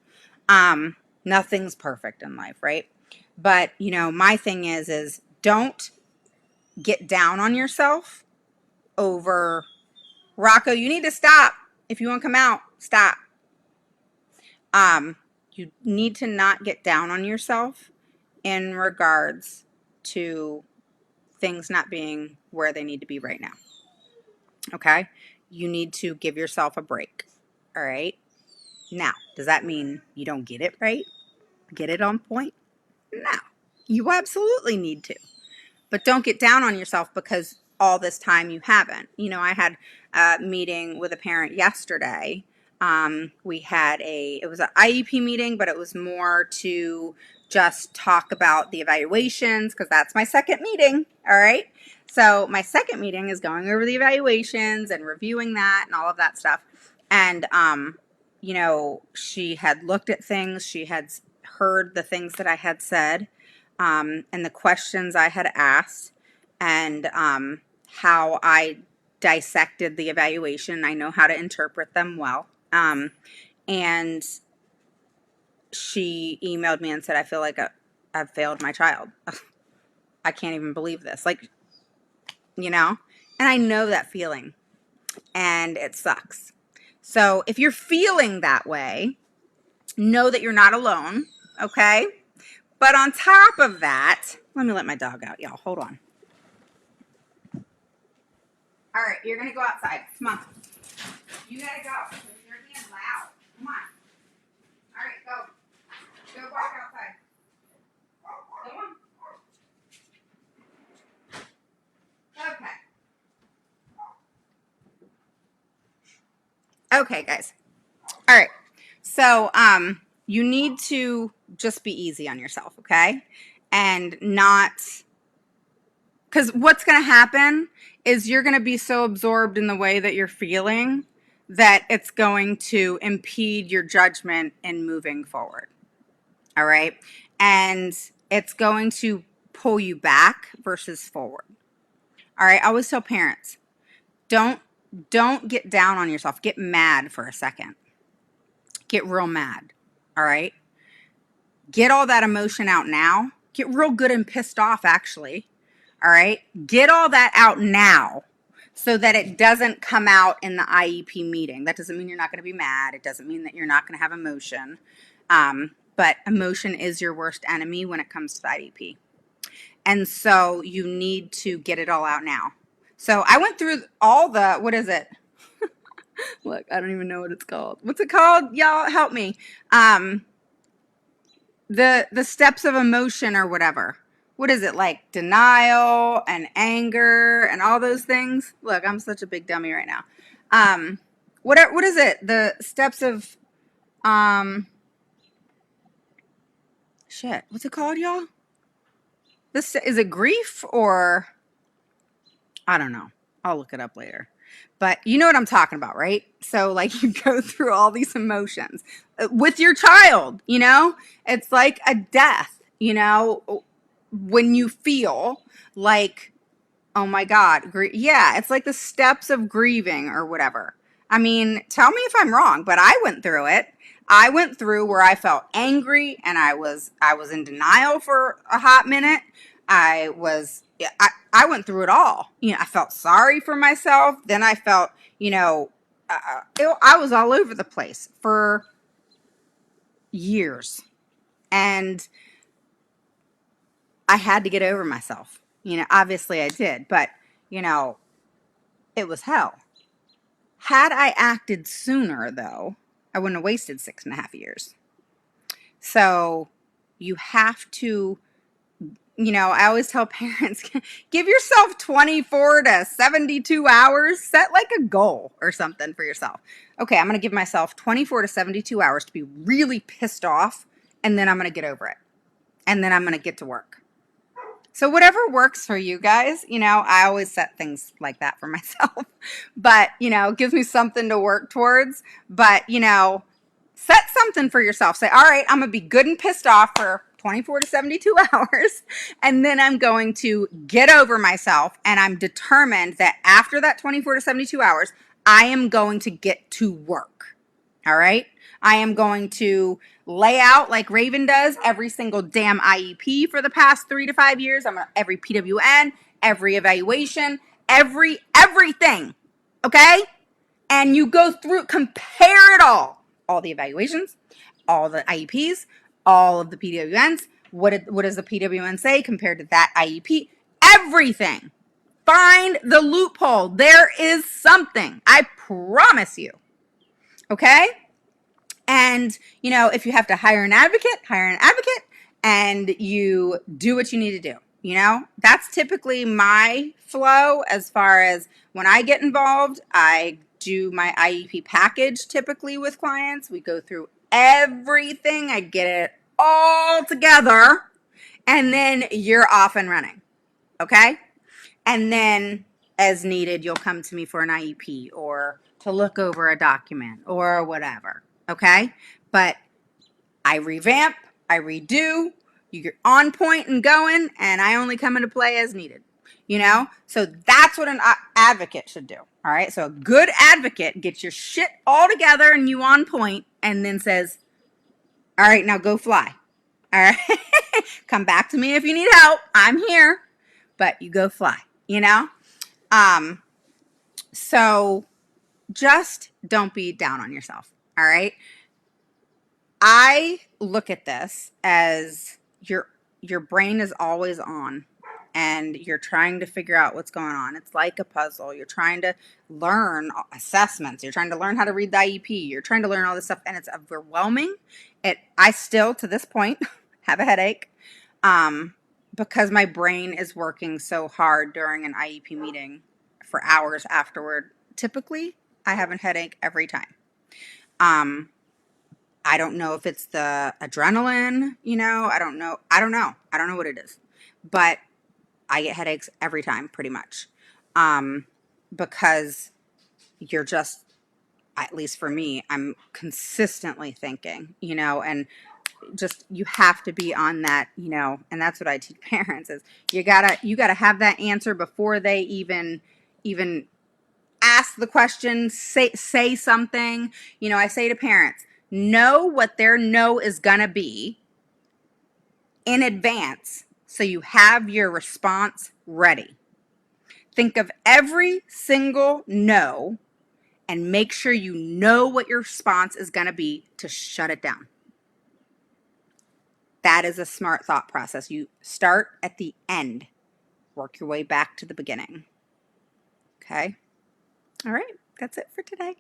Nothing's perfect in life, right? But you know, my thing is don't get down on yourself over, Rocco, you need to stop. If you want to come out, stop. You need to not get down on yourself in regards to things not being where they need to be right now. Okay? You need to give yourself a break. All right? Now, does that mean you don't get it right? Get it on point? No. You absolutely need to. But don't get down on yourself because all this time you haven't. You know, I had a meeting with a parent yesterday. It was an IEP meeting, but it was more to just talk about the evaluations, because that's my second meeting. All right. So my second meeting is going over the evaluations and reviewing that and all of that stuff. And, you know, she had looked at things. She had heard the things that I had said, and the questions I had asked, and how I dissected the evaluation. I know how to interpret them well. And she emailed me and said, I feel like I've failed my child. I can't even believe this. Like, you know, and I know that feeling, and it sucks. So if you're feeling that way, know that you're not alone, okay? But on top of that, let me let my dog out, y'all. Hold on. All right, you're going to go outside. Come on. You got to go. You're being loud. Come on. All right, go. Go walk outside. Go on. Okay. Okay, guys. All right. So, you need to just be easy on yourself, okay? And not, because what's going to happen is you're going to be so absorbed in the way that you're feeling that it's going to impede your judgment in moving forward. All right. And it's going to pull you back versus forward. All right. I always tell parents, don't get down on yourself. Get mad for a second. Get real mad. All right. Get all that emotion out now. Get real good and pissed off, actually. All right. Get all that out now so that it doesn't come out in the IEP meeting. That doesn't mean you're not going to be mad. It doesn't mean that you're not going to have emotion. But emotion is your worst enemy when it comes to the IEP. And so you need to get it all out now. So I went through all the, what is it? Look, I don't even know what it's called. What's it called? Y'all help me. The steps of emotion or whatever. What is it, like denial and anger and all those things? Look, I'm such a big dummy right now. What is it? The steps of shit. What's it called, y'all? This is it grief or I don't know. I'll look it up later. But you know what I'm talking about, right? So like you go through all these emotions with your child, you know? It's like a death, you know, when you feel like, oh my God, yeah, it's like the steps of grieving or whatever. I mean, tell me if I'm wrong, but I went through it. I went through where I felt angry and I was in denial for a hot minute. I went through it all. You know, I felt sorry for myself. Then I felt, you know, I was all over the place for years. And I had to get over myself. You know, obviously I did, but, you know, it was hell. Had I acted sooner, though, I wouldn't have wasted 6.5 years. So you have to, I always tell parents, give yourself 24 to 72 hours. Set like a goal or something for yourself. Okay, I'm going to give myself 24 to 72 hours to be really pissed off, and then I'm going to get over it. And then I'm going to get to work. So whatever works for you guys, I always set things like that for myself. But, it gives me something to work towards. But, set something for yourself. Say, all right, I'm going to be good and pissed off for 24 to 72 hours. And then I'm going to get over myself. And I'm determined that after that 24 to 72 hours, I am going to get to work. All right. I am going to lay out like Raven does every single damn IEP for the past 3 to 5 years. Every PWN, every evaluation, everything. Okay. And you go through, compare it all the evaluations, all the IEPs, all of the PWNs. What does the PWN say compared to that IEP? Everything. Find the loophole. There is something. I promise you. Okay. And, if you have to hire an advocate, and you do what you need to do. That's typically my flow as far as when I get involved. I do my IEP package typically with clients. We go through everything. I get it all together, and then you're off and running. Okay? And then as needed, you'll come to me for an IEP or to look over a document or whatever. Okay? But I revamp, I redo, you're on point and going, and I only come into play as needed. So that's what an advocate should do. All right? So a good advocate gets your shit all together and you on point, and then says, all right, now go fly. All right? Come back to me if you need help. I'm here. But you go fly, So just don't be down on yourself. All right. I look at this as your brain is always on and you're trying to figure out what's going on. It's like a puzzle. You're trying to learn assessments. You're trying to learn how to read the IEP. You're trying to learn all this stuff, and it's overwhelming. I still, to this point, have a headache because my brain is working so hard during an IEP meeting for hours afterward. Typically, I have a headache every time. I don't know if it's the adrenaline, I don't know. I don't know what it is, but I get headaches every time pretty much. Because you're just, at least for me, I'm consistently thinking, and just, you have to be on that, and that's what I teach parents is you gotta have that answer before they even ask the question, say something. I say to parents, know what their no is gonna be in advance so you have your response ready. Think of every single no and make sure you know what your response is gonna be to shut it down. That is a smart thought process. You start at the end, work your way back to the beginning. Okay? All right, that's it for today.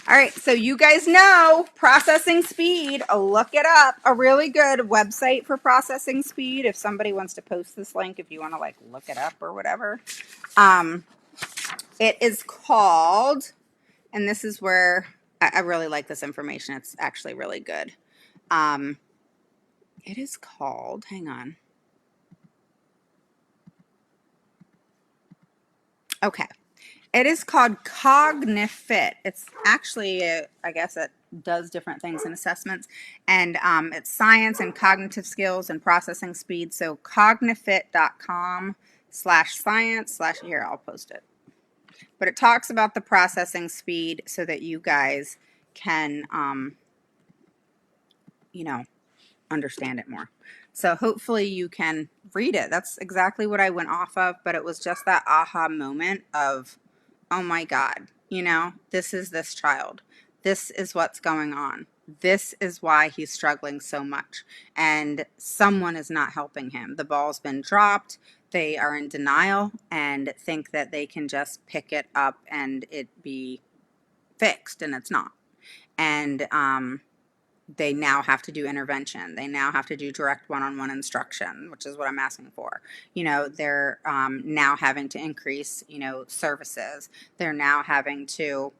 All right, so you guys know processing speed. Look it up. A really good website for processing speed. If somebody wants to post this link, if you want to look it up or whatever. It is called, and this is where I really like this information. It's actually really good. It is called, hang on. Okay. It is called Cognifit. It's actually, I guess it does different things in assessments. And it's science and cognitive skills and processing speed. So cognifit.com/science/ here, I'll post it. But it talks about the processing speed so that you guys can, understand it more. So hopefully you can read it. That's exactly what I went off of, but it was just that aha moment of, oh my God, this is this child. This is what's going on. This is why he's struggling so much. And someone is not helping him. The ball's been dropped. They are in denial and think that they can just pick it up and it be fixed, and it's not. And they now have to do intervention. They now have to do direct one-on-one instruction, which is what I'm asking for. They're now having to increase, services. They're now having to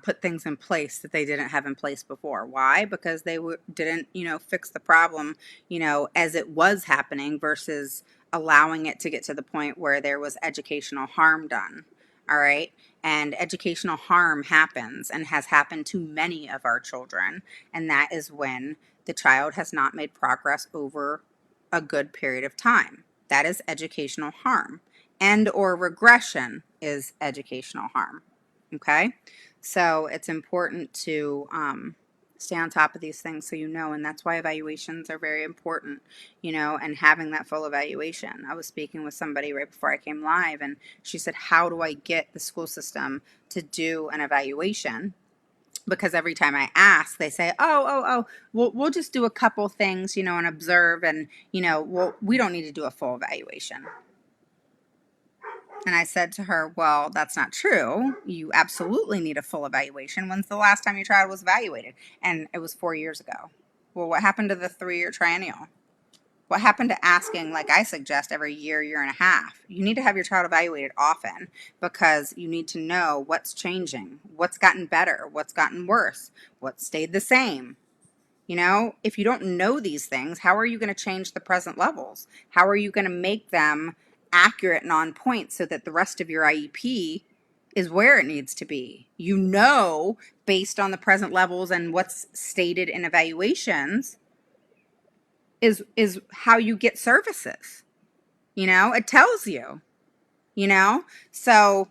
put things in place that they didn't have in place before. Why? Because they didn't, fix the problem, as it was happening versus allowing it to get to the point where there was educational harm done. All right. And educational harm happens and has happened to many of our children. And that is when the child has not made progress over a good period of time. That is educational harm. And or regression is educational harm. Okay. So it's important to stay on top of these things so and that's why evaluations are very important, and having that full evaluation. I was speaking with somebody right before I came live, and she said, how do I get the school system to do an evaluation? Because every time I ask, they say, we'll just do a couple things, and observe, and, we don't need to do a full evaluation. And I said to her, well, that's not true. You absolutely need a full evaluation. When's the last time your child was evaluated? And it was 4 years ago. Well, what happened to the 3-year triennial? What happened to asking, like I suggest, every year and a half? You need to have your child evaluated often because you need to know what's changing, what's gotten better, what's gotten worse, what stayed the same. If you don't know these things, how are you going to change the present levels? How are you going to make them accurate and on point so that the rest of your IEP is where it needs to be? Based on the present levels and what's stated in evaluations is how you get services. It tells you, so,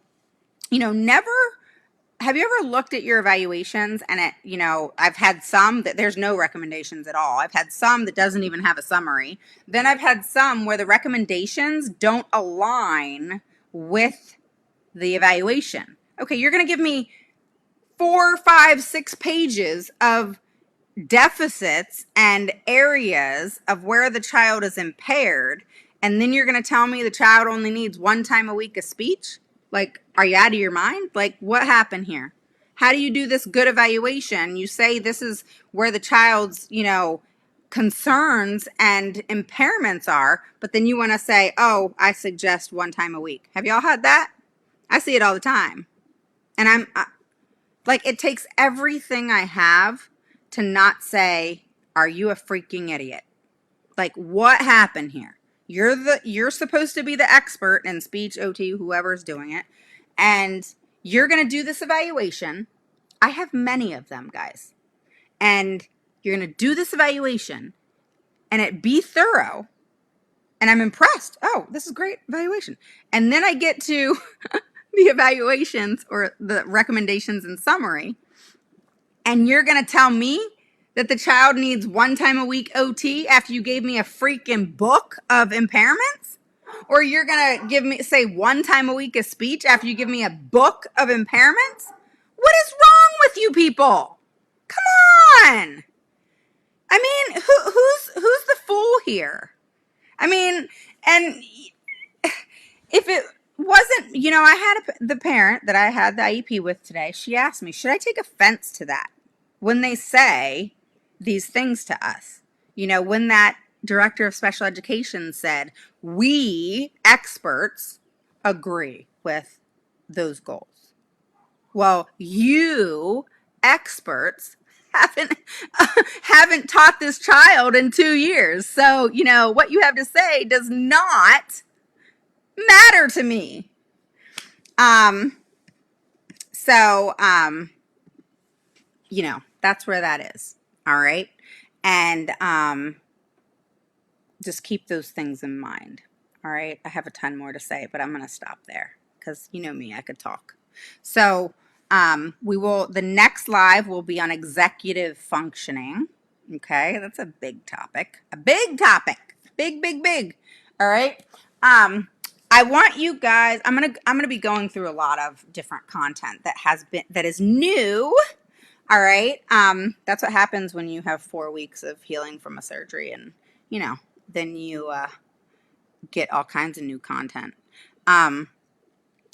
never. Have you ever looked at your evaluations and I've had some that there's no recommendations at all. I've had some that doesn't even have a summary. Then I've had some where the recommendations don't align with the evaluation. Okay, you're going to give me 4, 5, 6 pages of deficits and areas of where the child is impaired, and then you're going to tell me the child only needs 1 time a week of speech? Like, are you out of your mind? Like, what happened here? How do you do this good evaluation? You say this is where the child's, concerns and impairments are, but then you want to say, oh, I suggest 1 time a week. Have y'all had that? I see it all the time. And like, it takes everything I have to not say, are you a freaking idiot? Like, what happened here? You're supposed to be the expert in speech, OT, whoever's doing it. And you're going to do this evaluation. I have many of them, guys. And you're going to do this evaluation and it be thorough. And I'm impressed. Oh, this is great evaluation. And then I get to the evaluations or the recommendations and summary. And you're going to tell me that the child needs 1 time a week OT after you gave me a freaking book of impairments? Or you're going to say 1 time a week of speech after you give me a book of impairments? What is wrong with you people? Come on. I mean, who's the fool here? I mean, and if it wasn't, I had the parent that I had the IEP with today. She asked me, should I take offense to that when they say these things to us? When that director of special education said, we experts agree with those goals. Well, you experts haven't taught this child in 2 years. So, what you have to say does not matter to me. That's where that is. All right. And just keep those things in mind. All right. I have a ton more to say, but I'm going to stop there because me, I could talk. So the next live will be on executive functioning. Okay. That's a big topic. Big. All right. I want you guys, I'm going to be going through a lot of different content that is new. All right. That's what happens when you have 4 weeks of healing from a surgery and, then you get all kinds of new content.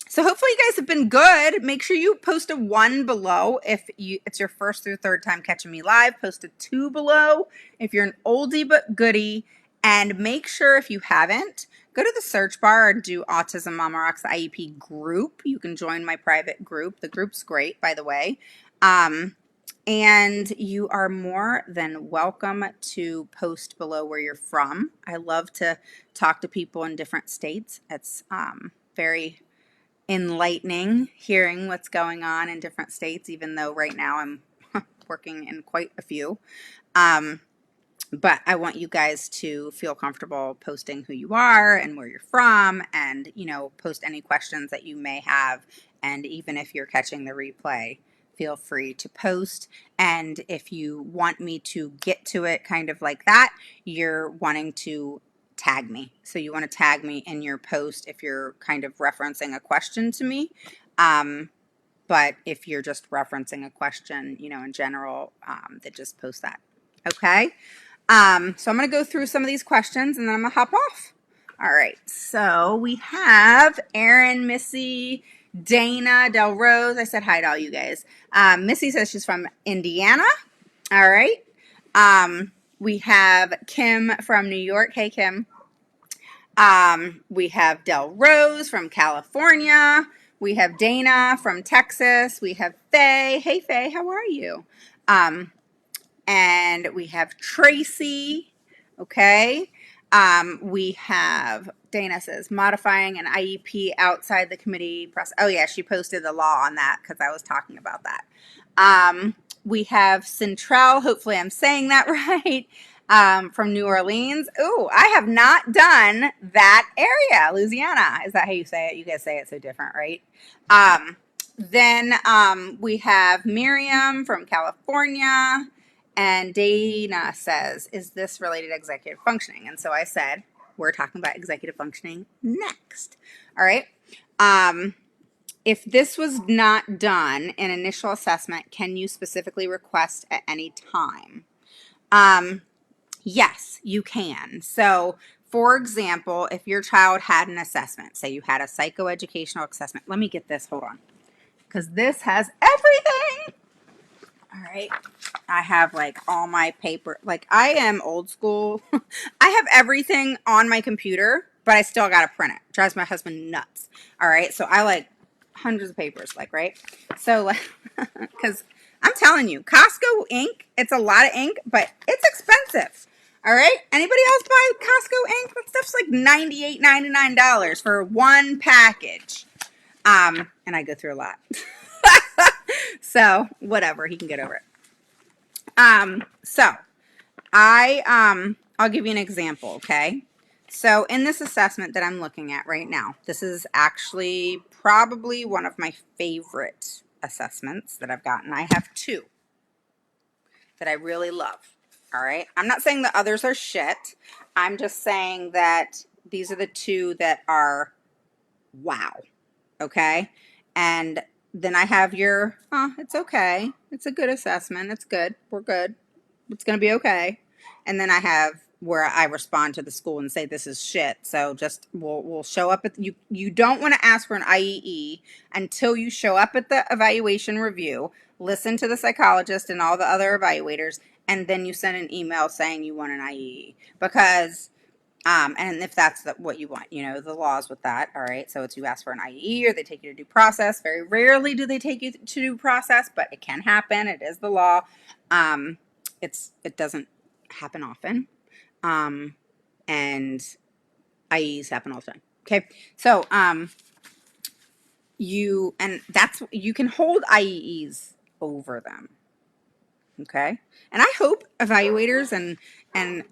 So hopefully you guys have been good. Make sure you post a 1 below if it's your first through third time catching me live. Post a 2 below if you're an oldie but goodie. And make sure if you haven't, go to the search bar and do Autism Mama Rocks IEP group. You can join my private group. The group's great, by the way. And you are more than welcome to post below where you're from. I love to talk to people in different states. It's very enlightening hearing what's going on in different states, even though right now I'm working in quite a few. But I want you guys to feel comfortable posting who you are and where you're from, and, you know, post any questions that you may have. And even if you're catching the replay, feel free to post. And if you want me to get to it kind of like that, you're wanting to tag me. So you want to tag me in your post if you're kind of referencing a question to me. But if you're just referencing a question, you know, in general, then just post that. Okay. So I'm going to go through some of these questions and then I'm going to hop off. All right. So we have Erin, Missy, Dana, Del Rose. I said hi to all you guys. Missy says she's from Indiana. All right. We have Kim from New York. Hey, Kim. We have Del Rose from California. We have Dana from Texas. We have Faye. Hey, Faye, how are you? And we have Tracy. Okay. We have, Dana says, modifying an IEP outside the committee process. Oh, yeah, she posted the law on that because I was talking about that. We have Centrell. Hopefully I'm saying that right. From New Orleans. Ooh, I have not done that area, Louisiana. Is that how you say it? You guys say it so different, right? Then we have Miriam from California. And Dana says, is this related to executive functioning? And so I said, we're talking about executive functioning next. All right. If this was not done in initial assessment, can you specifically request at any time? Yes, you can. So, for example, if your child had an assessment, say you had a psychoeducational assessment. Let me get this. Hold on. Because this has everything. All right. I have like all my paper. Like, I am old school. I have everything on my computer, but I still got to print it. Drives my husband nuts. All right. So I like hundreds of papers, like, right? So, like, because I'm telling you, Costco ink, it's a lot of ink, but it's expensive. All right. Anybody else buy Costco ink? That stuff's like $98, $99 for one package. And I go through a lot. So whatever, he can get over it. So I'll give you an example, okay? So in this assessment that I'm looking at right now, this is actually probably one of my favorite assessments that I've gotten. I have 2 that I really love, all right? I'm not saying the others are shit. I'm just saying that these are the 2 that are wow, okay? And then I have your, oh, it's okay. It's a good assessment. It's good. We're good. It's going to be okay. And then I have where I respond to the school and say, this is shit. So just, we'll show up at, you don't want to ask for an IEE until you show up at the evaluation review, listen to the psychologist and all the other evaluators, and then you send an email saying you want an IEE. Because and if that's what you want, you know, the laws with that. All right. So it's you ask for an IE or they take you to due process. Very rarely do they take you to due process, but it can happen. It is the law. It doesn't happen often. And IEs happen all the time. Okay. So, you can hold IEEs over them. Okay. And I hope evaluators and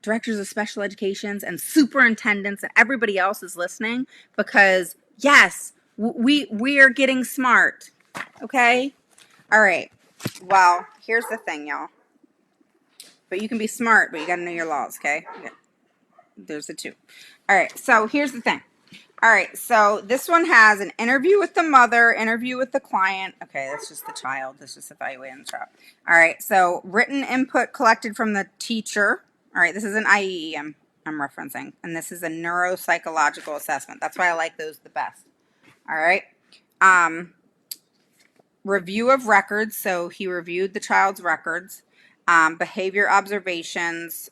directors of special educations and superintendents and everybody else is listening, because yes, we are getting smart. Okay. All right. Well, here's the thing, y'all. But you can be smart, but you got to know your laws. Okay. There's the 2. All right. So here's the thing. All right. So this one has an interview with the mother, interview with the client. Okay. That's just the child. That's just evaluating the child. All right. So written input collected from the teacher. All right, this is an IEM. I'm referencing. And this is a neuropsychological assessment. That's why I like those the best. All right. Review of records. So he reviewed the child's records. Behavior observations.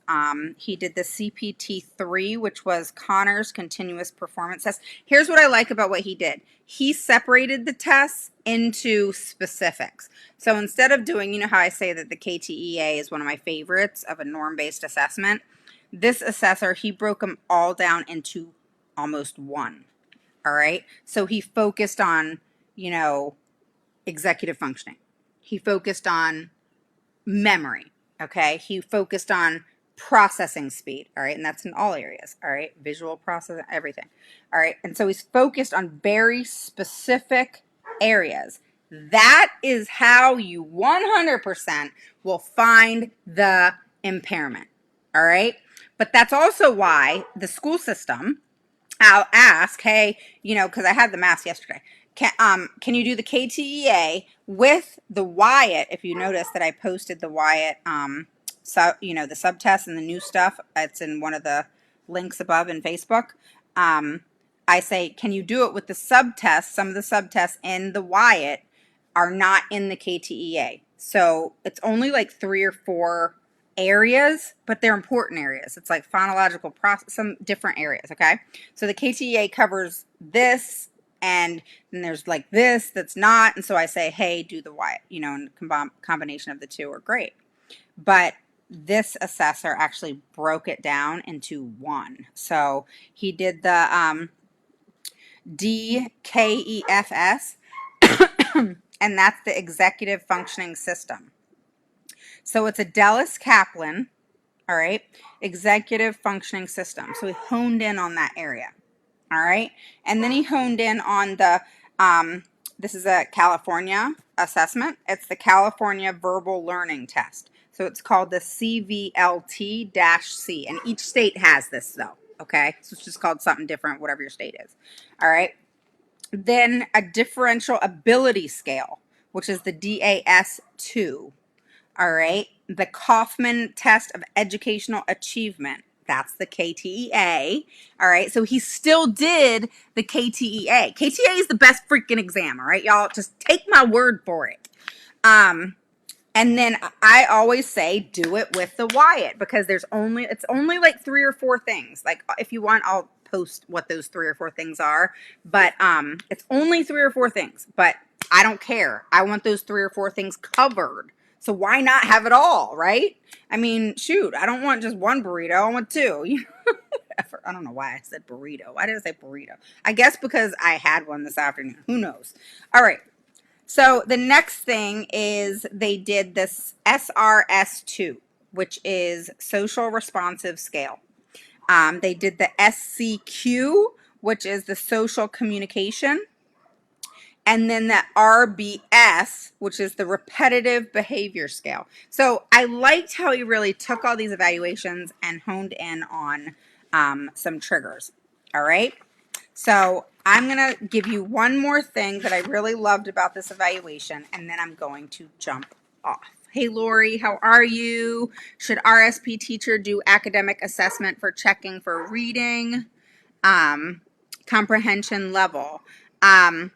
He did the CPT-3, which was Connor's continuous performance test. Here's what I like about what he did. He separated the tests into specifics. So instead of doing, you know how I say that the KTEA is one of my favorites of a norm-based assessment, this assessor, he broke them all down into almost one. All right. So he focused on, executive functioning. He focused on memory. Okay. He focused on processing speed. All right. And that's in all areas. All right. Visual processing, everything. All right. And so he's focused on very specific areas. That is how you 100% will find the impairment. All right. But that's also why the school system, I'll ask, hey, because I had the math yesterday. Can you do the KTEA with the Wyatt? If you notice that I posted the Wyatt, the subtest and the new stuff. It's in one of the links above in Facebook. I say, can you do it with the subtests? Some of the subtests in the Wyatt are not in the KTEA. So it's only like 3 or 4 areas, but they're important areas. It's like phonological process, some different areas. Okay. So the KTEA covers this, and then there's like this that's not. And so I say, hey, do the Wyatt, and combination of the two are great. But this assessor actually broke it down into one. So he did the DKEFS, and that's the executive functioning system. So it's a Dallas Kaplan, all right, executive functioning system. So he honed in on that area, all right. And then he honed in on the, this is a California assessment. It's the California Verbal Learning Test. So it's called the CVLT-C. And each state has this though, okay. So it's just called something different, whatever your state is, all right. Then a differential ability scale, which is the DAS-2. All right. The Kaufman test of educational achievement. That's the KTEA. All right. So he still did the KTEA. KTEA is the best freaking exam. All right, y'all. Just take my word for it. And then I always say do it with the Wyatt, because it's only like 3 or 4 things. Like if you want, I'll post what those 3 or 4 things are. But it's only 3 or 4 things. But I don't care. I want those 3 or 4 things covered. So why not have it all, right? I mean, shoot, I don't want just one burrito. I want 2. I don't know why I said burrito. Why did I say burrito? I guess because I had one this afternoon. Who knows? All right. So the next thing is they did this SRS-2, which is social responsive scale. They did the SCQ, which is the social communication. And then the RBS, which is the repetitive behavior scale. So I liked how he really took all these evaluations and honed in on some triggers. All right. So I'm going to give you one more thing that I really loved about this evaluation, and then I'm going to jump off. Hey, Lori, how are you? Should RSP teacher do academic assessment for checking for reading? Comprehension level.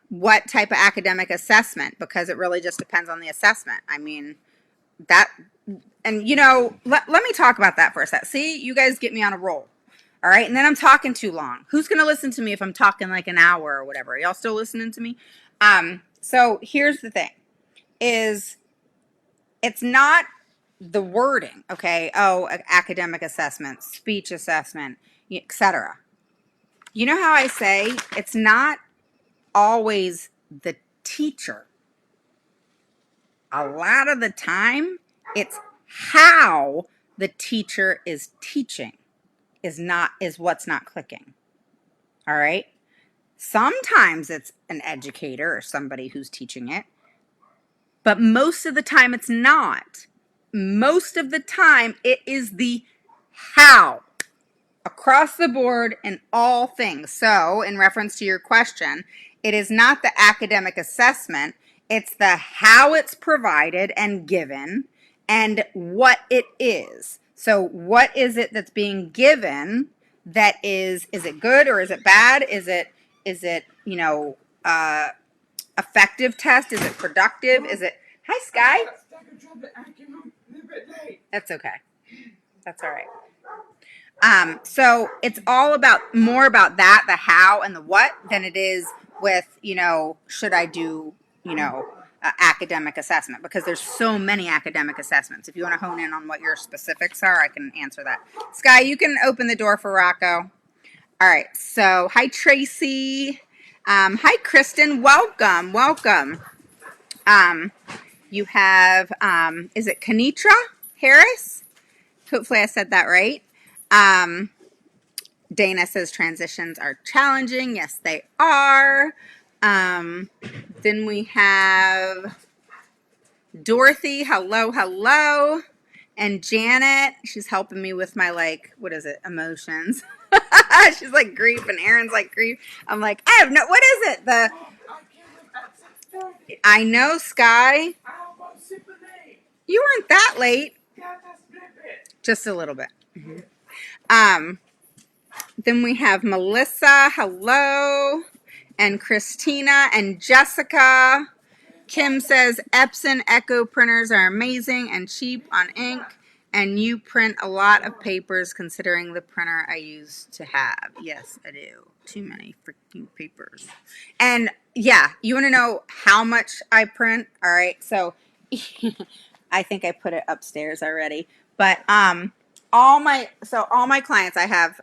What type of academic assessment? Because it really just depends on the assessment. I mean, that, and let me talk about that for a sec. See, you guys get me on a roll. All right. And then I'm talking too long. Who's going to listen to me if I'm talking like an hour or whatever? Y'all still listening to me? So here's the thing is it's not the wording. Okay. Oh, academic assessment, speech assessment, etc. You know how I say it's not always the teacher. A lot of the time, it's how the teacher is teaching is what's not clicking. All right. Sometimes it's an educator or somebody who's teaching it, but most of the time it's not. Most of the time it is the how. Across the board in all things. So, in reference to your question, it is not the academic assessment, it's the how it's provided and given and what it is. So what is it that's being given that is it good or is it bad? Is it, effective test? Is it productive? Is it, hi, Sky? That's okay. That's all right. So it's all about more about that, the how and the what, than it is with, should I do, academic assessment, because there's so many academic assessments. If you want to hone in on what your specifics are, I can answer that. Sky, you can open the door for Rocco. All right. So hi, Tracy. Hi, Kristen. Welcome. Welcome. You have, is it Kanitra Harris? Hopefully I said that right. Dana says transitions are challenging. Yes, they are. Then we have Dorothy. Hello, hello. And Janet, she's helping me with my, emotions. She's like grief, and Aaron's like grief. I'm like, what is it? I know, Sky. You weren't that late. Just a little bit. Then we have Melissa, hello, and Christina and Jessica. Kim says Epson Echo printers are amazing and cheap on ink, and you print a lot of papers considering the printer I used to have. Yes, I do. Too many freaking papers. And yeah, you want to know how much I print? All right, so I think I put it upstairs already, but all my clients, I have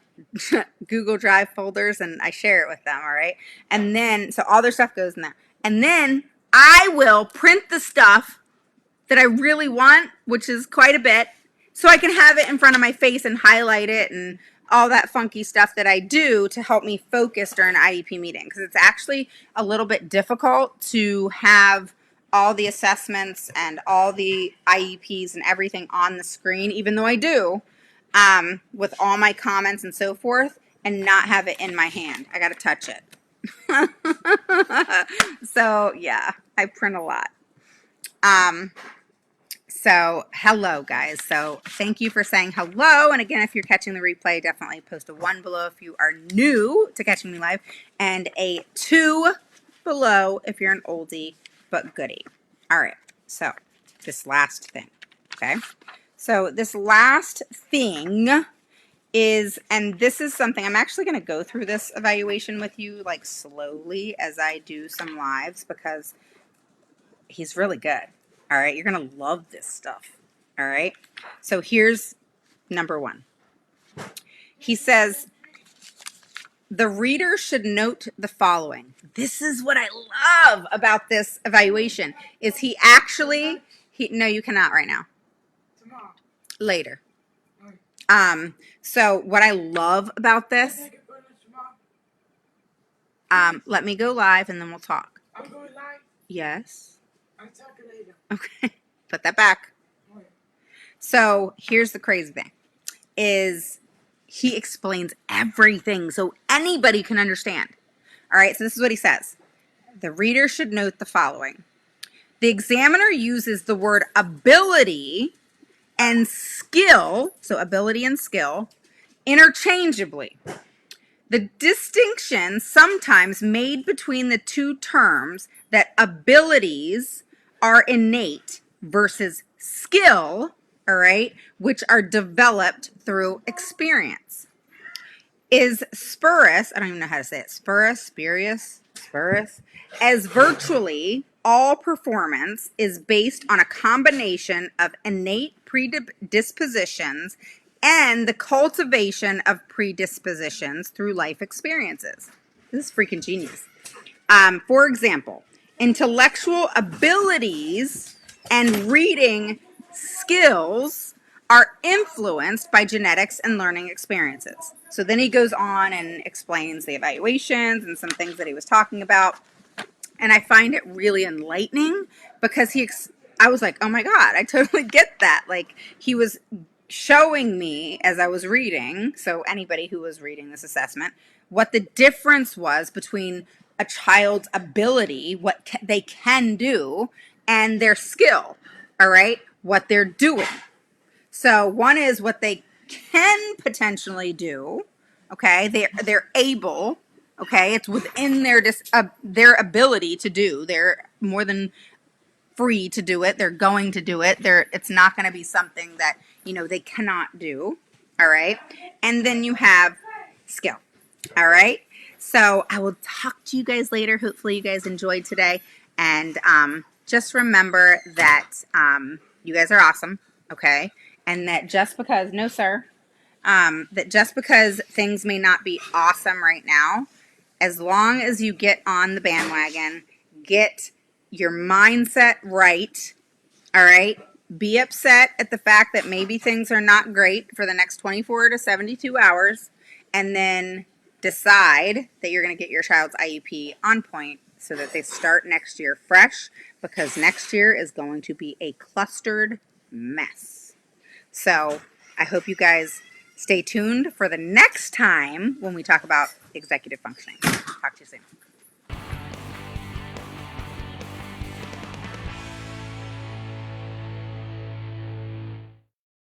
Google Drive folders and I share it with them, all right? And then, so all their stuff goes in there. And then I will print the stuff that I really want, which is quite a bit, so I can have it in front of my face and highlight it and all that funky stuff that I do to help me focus during an IEP meeting. Because it's actually a little bit difficult to have all the assessments and all the IEPs and everything on the screen, even though I do, with all my comments and so forth, and not have it in my hand. I got to touch it. So yeah, I print a lot. So hello guys. So thank you for saying hello. And again, if you're catching the replay, definitely post a 1 below if you are new to catching me live, and a 2 below if you're an oldie but goodie. All right. So this last thing. Okay. So this last thing is, and this is something, I'm actually going to go through this evaluation with you like slowly as I do some lives, because he's really good. All right. You're going to love this stuff. All right. So here's number 1. He says, the reader should note the following. This is what I love about this evaluation, is he actually, no, you cannot right now. Tomorrow. Later. So what I love about this, let me go live and then we'll talk. I'm going live? Yes. I'll talk later. Okay. Put that back. So here's the crazy thing, is he explains everything so anybody can understand. All right. So this is what he says. The reader should note the following. The examiner uses the word ability and skill, so ability and skill, interchangeably. The distinction sometimes made between the two terms, that abilities are innate versus skill, all right, which are developed through experience, is spurious. I don't even know how to say it. Spurious, as virtually all performance is based on a combination of innate predispositions and the cultivation of predispositions through life experiences. This is freaking genius. For example, intellectual abilities and reading skills are influenced by genetics and learning experiences. So then he goes on and explains the evaluations and some things that he was talking about. And I find it really enlightening, because I was like, oh my God, I totally get that. Like, he was showing me as I was reading, so anybody who was reading this assessment, what the difference was between a child's ability, what they can do, and their skill, all right, what they're doing. So one is what they can potentially do. Okay, they're able. Okay, it's within their ability to do. They're more than free to do it. They're going to do it. It's not going to be something that, they cannot do. All right. And then you have skill. All right. So I will talk to you guys later. Hopefully you guys enjoyed today. And just remember that you guys are awesome. Okay. And that just because, no, sir, that just because things may not be awesome right now, as long as you get on the bandwagon, get your mindset right, all right? Be upset at the fact that maybe things are not great for the next 24 to 72 hours, and then decide that you're going to get your child's IEP on point so that they start next year fresh, because next year is going to be a clustered mess. So I hope you guys stay tuned for the next time when we talk about executive functioning. Talk to you soon.